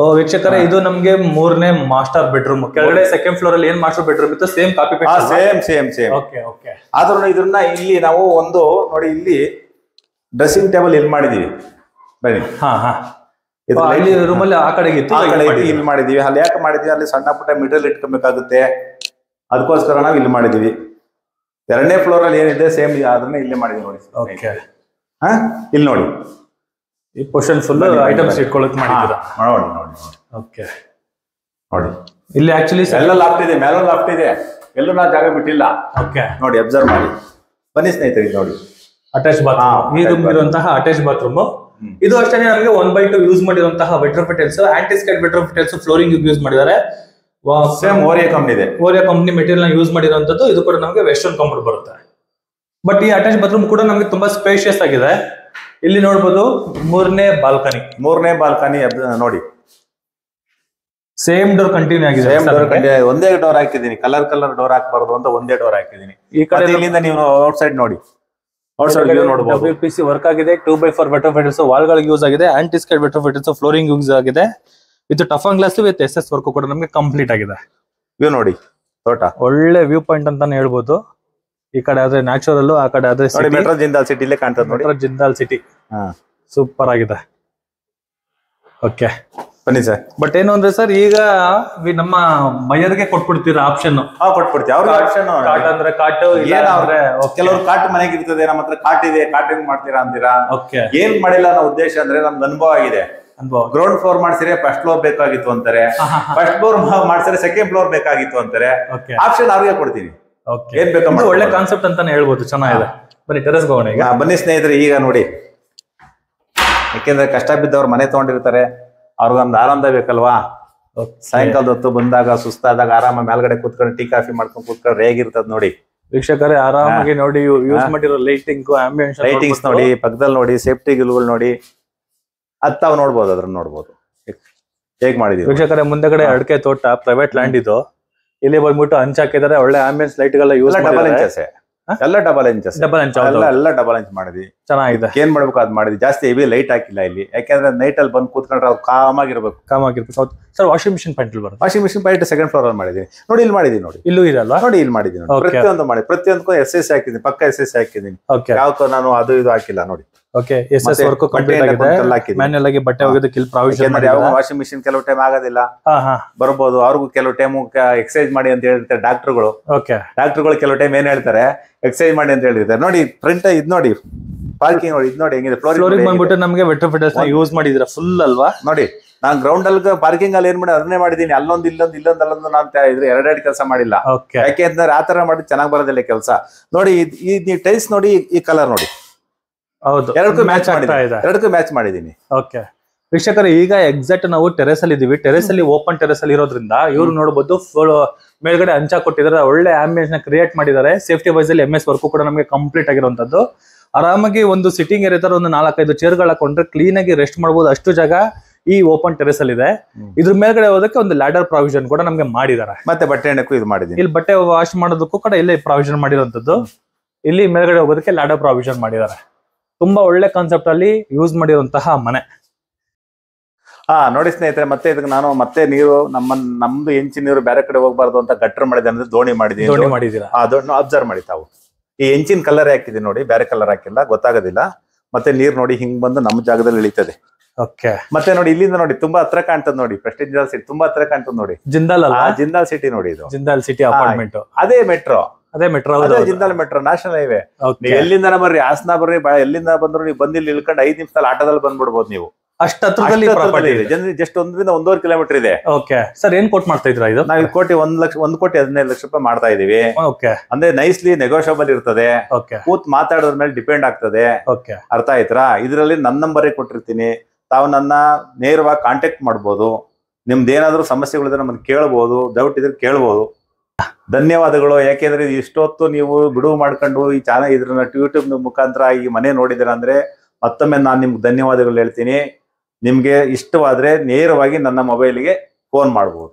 ಓ ವೀಕ್ಷಕರೇ, ಇದು ನಮ್ಗೆ 3ನೇ ಮಾಸ್ಟರ್ ಬೆಡ್ರೂಮ್. ಕೆಳಗಡೆ ಸೆಕೆಂಡ್ ಫ್ಲೋರ್ ಅಲ್ಲಿ ಏನ್ ಮಾಸ್ಟರ್ ಬೆಡ್ರೂಮ್ ಇತ್ತು same copy paste. Same. Okay okay. ಆದ್ರೂ ಇದನ್ನ ಇಲ್ಲಿ ನಾವು ಒಂದು ನೋಡಿ, ಇಲ್ಲಿ ಡ್ರೆಸ್ಸಿಂಗ್ ಟೇಬಲ್ ಇಲ್ಲಿ ಮಾಡಿದೀವಿ. ಬನ್ನಿ. ಇಲ್ಲಿ ರೂಮ್ ಅಲ್ಲಿ ಆ ಕಡೆಗೆ ಇತ್ತು, ಇಲ್ಲಿ ಮಾಡಿದೀವಿ. ಅಲ್ಲಿ ಯಾಕೆ ಮಾಡಿದೀವಿ, ಅಲ್ಲಿ ಸಣ್ಣ ಪುಟ್ಟ ಮಿಡಲ್ ಇಟ್ಕೊಬೇಕಾಗುತ್ತೆ, ಅದಕ್ಕೋಸ್ಕರ ನಾವು ಇಲ್ಲಿ ಮಾಡಿದೀವಿ. 2ನೇ ಫ್ಲೋರ್ ಅಲ್ಲಿ ಏನಿದೆ ಸೇಮ್ ಅದನ್ನ ಇಲ್ಲಿ ಮಾಡಿದೀವಿ ನೋಡಿ. ಓಕೆ. ಇಲ್ಲಿ ನೋಡಿ, ಈ ಪೋರ್ಷನ್ ಫುಲ್ ಐಟಮ್ಸ್ ಇಟ್ಕೊಳ್ಳೋಕೆ ಮಾಡಿದ್ದೀರಾ. ನೋಡಿ ನೋಡಿ. ಓಕೆ ನೋಡಿ, ಇಲ್ಲಿ ಆಕ್ಚುಲಿ ಎಲ್ಲ ಲಾಫ್ಟ್ ಇದೆ, ಮೇಲೆ ಲಾಫ್ಟ್ ಇದೆ, ಎಲ್ಲೂ ನಾ ಜಾಗ ಬಿಟ್ಟಿಲ್ಲ. ಓಕೆ ನೋಡಿ, ಅಬ್ಸರ್ವ್ ಮಾಡಿ. ಬನ್ನಿ ಸ್ನೇಹಿತರೆ, ನೋಡಿ ಅಟ್ಯಾಚ್ ಬಾತ್ರೂಮ್. ಈ ರೂಮ್ ಇರುವಂತಹ ಅಟ್ಯಾಚ್ ಬಾತ್ರೂಮ್. ಇದು ಅಷ್ಟೇ ನಮಗೆ 1/2 ಯೂಸ್ ಮಾಡಿರುವಂತಹ ವೆಟ್ರೋಫಿಟಲ್ಸ್, ಆಂಟಿ ಸ್ಕೈಡ್ ವೆಟ್ರೋಫಿಟಲ್ಸ್, ಫ್ಲೋರಿಂಗ್ ಯೂಸ್ ಮಾಡಿದ್ದಾರೆ. ಸೇಮ್ ಓರಿಯಾ ಕಂಪನಿ ಇದೆ, ಓರಿಯಾ ಕಂಪನಿ ಮೆಟೀರಿಯಲ್ ನ ಯೂಸ್ ಮಾಡಿರುವಂತದ್ದು. ಇದು ಕೂಡ ನಮಗೆ ವೆಸ್ಟರ್ನ್ ಕಂಫರ್ಟ್ ಬರುತ್ತೆ. ಬಟ್ ಈ ಅಟ್ಯಾಚ್ ಬಾತ್ರೂಮ್ ಕೂಡ ನಮಗೆ ತುಂಬಾ ಸ್ಪೇಷಿಯಸ್ ಆಗಿದೆ. ಇಲ್ಲಿ ನೋಡಬಹುದು 3ನೇ ಬಾಲ್ಕನಿ. ನೋಡಿ, ಸೇಮ್ ಡೋರ್ ಕಂಟಿನ್ಯೂ ಆಗಿದೆ. ಒಂದೇ ಡೋರ್ ಹಾಕಿದ್ದೀನಿ, ಕಲರ್ ಡೋರ್ ಹಾಕಬಾರ್ದು ಅಂತ ಒಂದೇ ಡೋರ್ ಹಾಕಿದ್ದೀನಿ. ಈ ಕಡೆ ಇಲ್ಲಿಂದ ನೀವು ಔಟ್ ಸೈಡ್ ನೋಡಿ, WPC ವರ್ಕ್ ಆಗಿದೆ. 2x4 ವೆಟ್ರೋಫಿಟಲ್ಸ್ ವಾಲ್ ಗಳಿಗೆ ಯೂಸ್ ಆಗಿದೆ. ಆಂಟಿ ಸ್ಕೈಡ್ ವೆಟ್ರೋಫಿಟಲ್ಸ್ ಫ್ಲೋರಿಂಗ್ ಯೂಸ್ ಆಗಿದೆ. With toughen glass with SS work ಕೂಡ ನಮಗೆ ಕಂಪ್ಲೀಟ್ ಆಗಿದೆ. ವ್ಯೂ ನೋಡಿ, ತೋಟ ಒಳ್ಳೆ ವ್ಯೂ ಪಾಯಿಂಟ್ ಅಂತಾನೆ ಹೇಳ್ಬೋದು. ಈ ಕಡೆ ಆದ್ರೆ ನ್ಯಾಚುರಲ್, ಆ ಕಡೆ ಆದ್ರೆ ಮೆಟ್ರೋ ಜಿಂದಾಲ್ ಸಿಟಿ ಇಲ್ಲೇ ಕಾಣ್ತದೆ ನೋಡಿ. ಮೆಟ್ರೋ ಜಿಂದಾಲ್ ಸಿಟಿ ಸೂಪರ್ ಆಗಿದೆ. ಓಕೆ ಬನ್ನಿ ಸರ್. ಬಟ್ ಏನು ಅಂದ್ರೆ ಸರ್, ಈಗ ನಮ್ಮ ಮೈಯರ್ಗೆ ಕೊಟ್ಬಿಡ್ತೀರಾ ಆಪ್ಷನ್? ಕೊಟ್ಬಿಡ್ತೀವಿ. ಅವ್ರಿಗೆ ಆಪ್ಷನ್ ಕಾಟ್ ಅಂದ್ರೆ ಕಾಟು, ಕೆಲವರು ಕಾಟ್ ಮನೆಗೆ ಇರ್ತದೆ, ನಮ್ಮ ಹತ್ರ ಕಾಟ್ ಇದೆ, ಕಾಟ್ ಹೆಂಗ್ ಮಾಡ್ತೀರಾ ಅಂತೀರಾ. ಏನ್ ಮಾಡಿಲ್ಲ ಅನ್ನೋ ಉದ್ದೇಶ ಅಂದ್ರೆ ನಮ್ಗೆ ಅನುಭವ ಆಗಿದೆ. ಗ್ರೌಂಡ್ ಫ್ಲೋರ್ ಮಾಡ್ಸಿದ್ರೆ ಫಸ್ಟ್ ಫ್ಲೋರ್ ಬೇಕಾಗಿತ್ತು ಅಂತಾರೆ, ಫಸ್ಟ್ ಫ್ಲೋರ್ ಮಾಡ್ಸಿದ್ರೆ ಸೆಕೆಂಡ್ ಫ್ಲೋರ್ ಬೇಕಾಗಿತ್ತು ಅಂತಾರೆ. ಆಪ್ಷನ್ ಅವ್ರಿಗೆ ಕೊಡ್ತೀವಿ. ಏನ್ ಬೇಕು, ಒಳ್ಳೆ ಕಾನ್ಸೆಪ್ಟ್ ಅಂತಾನೆ ಹೇಳ್ಬೋದು. ಚೆನ್ನಾಗಿದೆ. ಬನ್ನಿ ಟೆರೆಸ್ ಹೋಗೋಣ ಈಗ. ಬನ್ನಿ ಸ್ನೇಹಿತರೆ, ಈಗ ನೋಡಿ, ಯಾಕೆಂದ್ರೆ ಕಷ್ಟ ಬಿದ್ದವ್ರು ಮನೆ ತಗೊಂಡಿರ್ತಾರೆ, ಅವ್ರಿಗೊಂದು ಆರಾಮದ ಬೇಕಲ್ವಾ. ಸಾಯಂಕಾಲದ ಹೊತ್ತು ಬಂದಾಗ ಸುಸ್ತಾದಾಗ ಆರಾಮ ಮೇಲ್ಗಡೆ ಕೂತ್ಕೊಂಡು ಟೀ ಕಾಫಿ ಮಾಡ್ಕೊಂಡು ಕೂತ್ಕೊಂಡ್ರೆ ಹೇಗಿರ್ತದ ನೋಡಿ. ವೀಕ್ಷಕರೇ ಆರಾಮಾಗಿ ನೋಡಿ, ಯೂಸ್ ಮಾಡಿರೋ ಲೈಟಿಂಗ್, ಆಂಬಿಯನ್ಸ್ ಲೈಟಿಂಗ್ಸ್ ನೋಡಿ, ಪಕ್ಕದಲ್ಲಿ ನೋಡಿ, ಸೇಫ್ಟಿ ಗಿಲ್ಗಳು ನೋಡಿ, ಅದ್ ತಾವ್ ನೋಡ್ಬೋದು, ಅದ್ರನ್ನ ನೋಡ್ಬೋದು ಹೇಗ್ ಮಾಡಿದೀವಿ. ವೀಕ್ಷಕರೇ ಮುಂದೆಗಡೆ ಅಡಿಕೆ ತೋಟ, ಪ್ರೈವೇಟ್ ಲ್ಯಾಂಡ್ ಇದು. ಇಲ್ಲಿ ಬಂದ್ಬಿಟ್ಟು ಹಂಚ್ ಹಾಕಿದ್ದಾರೆ, ಒಳ್ಳೆ ಆಂಬಿಯನ್ಸ್ ಲೈಟ್ ಗೆಲ್ಲ ಯೂಸ್ ಡಬಲ್ ಇಂಚಸ್, ಎಲ್ಲ ಡಬಲ್ ಇಂಚ್ ಮಾಡಿದ್ವಿ. ಚೆನ್ನಾಗಿದೆ. ಏನ್ ಮಾಡ್ಬೇಕು ಅದ್ ಮಾಡಿದ್ವಿ. ಜಾಸ್ತಿ ಹೆವಿ ಲೈಟ್ ಹಾಕಿಲ್ಲ ಇಲ್ಲಿ, ಯಾಕಂದ್ರೆ ನೈಟ್ ಅಲ್ಲಿ ಬಂದು ಕೂತ್ಕೊಂಡ್ರೆ ಅವ್ರು ಕಾಮಾಗಿರ್ಬೇಕು. ಸರ್ ವಾಷಿಂಗ್ ಮಿಷಿನ್ ಪಾಯಿಂಟ್ ಬರುತ್ತೆ. Washing machine point second floor ಅಲ್ಲಿ ಮಾಡಿದೀನಿ ನೋಡಿ. ಇಲ್ಲಿ ಮಾಡಿದೀನಿ ನೋಡಿ, ಇಲ್ಲೂ ಇದಲ್ಲ ನೋಡಿ, ಇಲ್ಲಿ ಮಾಡಿದೀನಿ. ಪ್ರತಿಯೊಂದು ಮಾಡಿ, ಪ್ರತಿಯೊಂದಕ್ಕೂ SS ಹಾಕಿದೀನಿ, ಪಕ್ಕ SS ಹಾಕಿದೀನಿ. ಯಾವ ನಾನು ಅದು ಇದು ಹಾಕಿಲ್ಲ ನೋಡಿ. ಓಕೆ, SS ವರ್ಕ್ ಕಂಪ್ಲೀಟ್ ಆಗಿದೆ. ಮ್ಯಾನ್ಯಲ್ ಆಗಿ ಬಟ್ಟೆ ಒಗೆದಕ್ಕೆ ಇಲ್ಲಿ ಪ್ರಾವಿಷನ್ ಮಾಡಿದ್ದಾರೆ. ವಾಷಿಂಗ್ ಮಿಷಿನ್ ಕೆಲವು ಟೈಮ್ ಆಗೋದಿಲ್ಲ, ಬರ್ಬೋದು. ಅವ್ರಿಗೂ ಕೆಲವು ಟೈಮ್ ಎಕ್ಸರ್ಸೈಸ್ ಮಾಡಿ ಅಂತ ಹೇಳಿರ್ತಾರೆ ಡಾಕ್ಟರ್ಗಳು. ಡಾಕ್ಟರ್ಗಳು ಕೆಲವು ಟೈಮ್ ಏನ್ ಹೇಳ್ತಾರೆ, ಎಕ್ಸರ್ಸೈಸ್ ಮಾಡಿ ಅಂತ ಹೇಳಿರ್ತಾರೆ. ನೋಡಿ ಫ್ರಂಟ್ ಇದ್ ನೋಡಿ, ಪಾರ್ಕಿಂಗ್ ನೋಡಿ, ಇದು ನೋಡಿ ಹೆಂಗಿದೆ. ಫ್ಲೋರಿಂಗ್ ಬಂದ್ಬಿಟ್ಟು ನಮಗೆ ವೆಟ್ರೋಫಿಟಲ್ಸ್ ಯೂಸ್ ಮಾಡಿದ್ರೆ ಫುಲ್ ಅಲ್ವಾ. ನೋಡಿ, ನಾನು ಗ್ರೌಂಡ್ ಅಲ್ಲಿ ಪಾರ್ಕಿಂಗ್ ಅಲ್ಲಿ ಏನ್ ಮಾಡಿ ಅದನ್ನೇ ಮಾಡಿದೀನಿ. ಅಲ್ಲೊಂದು ಅಲ್ಲೊಂದು ನಾನು ಇದ್ರೆ ಎರಡೆರಡು ಕೆಲಸ ಮಾಡಿಲ್ಲ. ಯಾಕೆ ಅಂತಂದ್ರೆ ಆತರ ಮಾಡಿ ಚೆನ್ನಾಗಿ ಬರೋದಿಲ್ಲ ಕೆಲಸ. ನೋಡಿ, ಈ ಟೈಲ್ಸ್ ನೋಡಿ, ಈ ಕಲರ್ ನೋಡಿ, ಹೌದು, ಎರಡಕ್ಕೂ ಮ್ಯಾಚ್ ಮಾಡಿದೀನಿ. ಓಕೆ ವೀಕ್ಷಕರು, ಈಗ ಎಕ್ಸಾಕ್ಟ್ ನಾವು ಟೆರೆಸ್ ಅಲ್ಲಿ ಇದೀವಿ. ಟೆರೆಸ್ ಅಲ್ಲಿ ಓಪನ್ ಟೆರೆಸ್ ಅಲ್ಲಿ ಇರೋದ್ರಿಂದ ಇವ್ರು ನೋಡಬಹುದು ಮೇಲ್ಗಡೆ ಹಂಚ ಕೊಟ್ಟಿದ್ದಾರೆ, ಒಳ್ಳೆ ಆಂಬಿಯನ್ಸ್ ನ ಕ್ರಿಯೇಟ್ ಮಾಡಿದ್ದಾರೆ. ಸೇಫ್ಟಿ ವೈಸ್ ಅಲ್ಲಿ MS ವರ್ಕ್ ಕೂಡ ನಮಗೆ ಕಂಪ್ಲೀಟ್ ಆಗಿರುವಂತದ್ದು. ಆರಾಮಾಗಿ ಒಂದು ಸಿಟ್ಟಿಂಗ್ ಏರಿಯಾ ತರ ಒಂದು 4-5 ಚೇರ್ಗಳು ಹಾಕೊಂಡ್ರೆ ಕ್ಲೀನ್ ಆಗಿ ರೆಸ್ಟ್ ಮಾಡಬಹುದು, ಅಷ್ಟು ಜಾಗ ಈ ಓಪನ್ ಟೆರೆಸ್ ಅಲ್ಲಿ ಇದೆ. ಇದ್ರ ಮೇಲ್ಗಡೆ ಹೋದಕ್ಕೆ ಒಂದು ಲ್ಯಾಡರ್ ಪ್ರಾವಿಷನ್ ಕೂಡ ನಮಗೆ ಮಾಡಿದ್ದಾರೆ. ಮತ್ತೆ ಬಟ್ಟೆ ಎಣ್ಣೆಕ್ಕೂ ಇದು ಮಾಡಿದ್ದೀನಿ. ಇಲ್ಲಿ ಬಟ್ಟೆ ವಾಶ್ ಮಾಡೋದಕ್ಕೂ ಕೂಡ ಇಲ್ಲೇ ಪ್ರಾವಿಷನ್ ಮಾಡಿರುವಂತದ್ದು. ಇಲ್ಲಿ ಮೇಲ್ಗಡೆ ಹೋಗೋದಕ್ಕೆ ಲ್ಯಾಡರ್ ಪ್ರಾವಿಷನ್ ಮಾಡಿದ್ದಾರೆ. ತುಂಬಾ ಒಳ್ಳೆ ಕಾನ್ಸೆಪ್ಟ್ ಅಲ್ಲಿ ಯೂಸ್ ಮಾಡಿರುವಂತಹ ಮನೆ. ನೋಡಿ ಸ್ನೇಹಿತರೆ, ಮತ್ತೆ ಇದಕ್ಕೆ ನಾನು ಮತ್ತೆ ನೀರು ನಮ್ದು ಹೆಂಚಿನ ನೀರು ಬೇರೆ ಕಡೆ ಹೋಗ್ಬಾರ್ದು ಅಂತ ಗಟ್ರ ಮಾಡಿದೆ ಅಂದ್ರೆ ದೋಣಿ ಮಾಡಿದೀರಾ. ಅಬ್ಸರ್ವ್ ಮಾಡಿ ತಾವು. ಈ ಹೆಂಚಿನ ಕಲರ್ ಹಾಕಿದೀನಿ ನೋಡಿ, ಬೇರೆ ಕಲರ್ ಹಾಕಿಲ್ಲ, ಗೊತ್ತಾಗೋದಿಲ್ಲ. ಮತ್ತೆ ನೀರ್ ನೋಡಿ ಹಿಂಗ್ ಬಂದು ನಮ್ಮ ಜಾಗದಲ್ಲಿ ಇಳಿತದೆ. ಮತ್ತೆ ನೋಡಿ, ಇಲ್ಲಿಂದ ನೋಡಿ ತುಂಬಾ ಹತ್ರ ಕಾಣ್ತದೆ ನೋಡಿ. ಪ್ರೆಸ್ಟೀಜ್ ಜಿಂದಾಲ್ ಸಿಟಿ ತುಂಬಾ ಹತ್ರ ಕಾಣ್ತದೆ ನೋಡಿ. ಜಿಂದಾಲ್ ಸಿಟಿ ನೋಡಿ, ಇದು ಜಿಂದಾಲ್ ಸಿಟಿ ಅಪಾರ್ಟ್ಮೆಂಟ್. ಅದೇ metro, Jindal metro national highway. ಎಲ್ಲಿಂದ ಬರ್ರಿ, ಹಾಸನ ಬರ್ರಿ, ಎಲ್ಲಿಂದ ಬಂದ್ರು ನೀವು ಬಂದಿಲ್ಲಿ ಇಳ್ಕೊಂಡು 5 ನಿಮಿಷದಲ್ಲಿ ಆಟೋದಲ್ಲಿ ಬಂದ್ಬಿಡ್ಬೋದು ನೀವು. ಅಷ್ಟು ಹತ್ರದಲ್ಲಿ ಜಸ್ಟ್ 1.5 ಕಿಲೋಮೀಟರ್ ಇದೆ. ಓಕೆ ಸರ್, ಏನ್ ಕೋಟ್ ಮಾಡ್ತಾ ಇದ್ರ? ಇದು ನಾವು 1,15,00,000 ಮಾಡ್ತಾ ಇದೀವಿ. ಅಂದ್ರೆ ನೈಸ್ಲಿ ನೆಗೋಷಿಯಬಲ್ ಇರ್ತದೆ. ಕೂತ್ ಮಾತಾಡೋದ್ರ ಮೇಲೆ ಡಿಪೆಂಡ್ ಆಗ್ತದೆ. ಅರ್ಥ ಆಯ್ತಾ? ಇದರಲ್ಲಿ ನನ್ನ ನಂಬರೇ ಕೊಟ್ಟಿರ್ತೀನಿ, ತಾವು ನನ್ನ ನೇರವಾಗಿ ಕಾಂಟ್ಯಾಕ್ಟ್ ಮಾಡ್ಬೋದು. ನಿಮ್ದು ಏನಾದ್ರು ಸಮಸ್ಯೆಗಳಿದ್ರೆ ನಮ್ಮನ್ನು ಕೇಳ್ಬೋದು, ಡೌಟ್ ಇದ್ರೆ ಕೇಳ್ಬೋದು. ಧನ್ಯವಾದಗಳು. ಯಾಕೆಂದ್ರೆ ಇಷ್ಟೊತ್ತು ನೀವು ಬಿಡುವು ಮಾಡ್ಕೊಂಡು ಈ ಚಾನಲ್ ಇದ್ರನ್ನ ಯೂಟ್ಯೂಬ್ ಮುಖಾಂತರ ಈ ಮನೆ ನೋಡಿದಿರ ಅಂದ್ರೆ ಮತ್ತೊಮ್ಮೆ ನಾನು ನಿಮ್ಗೆ ಧನ್ಯವಾದಗಳು ಹೇಳ್ತೀನಿ. ನಿಮ್ಗೆ ಇಷ್ಟವಾದ್ರೆ ನೇರವಾಗಿ ನನ್ನ ಮೊಬೈಲ್ಗೆ ಫೋನ್ ಮಾಡ್ಬೋದು.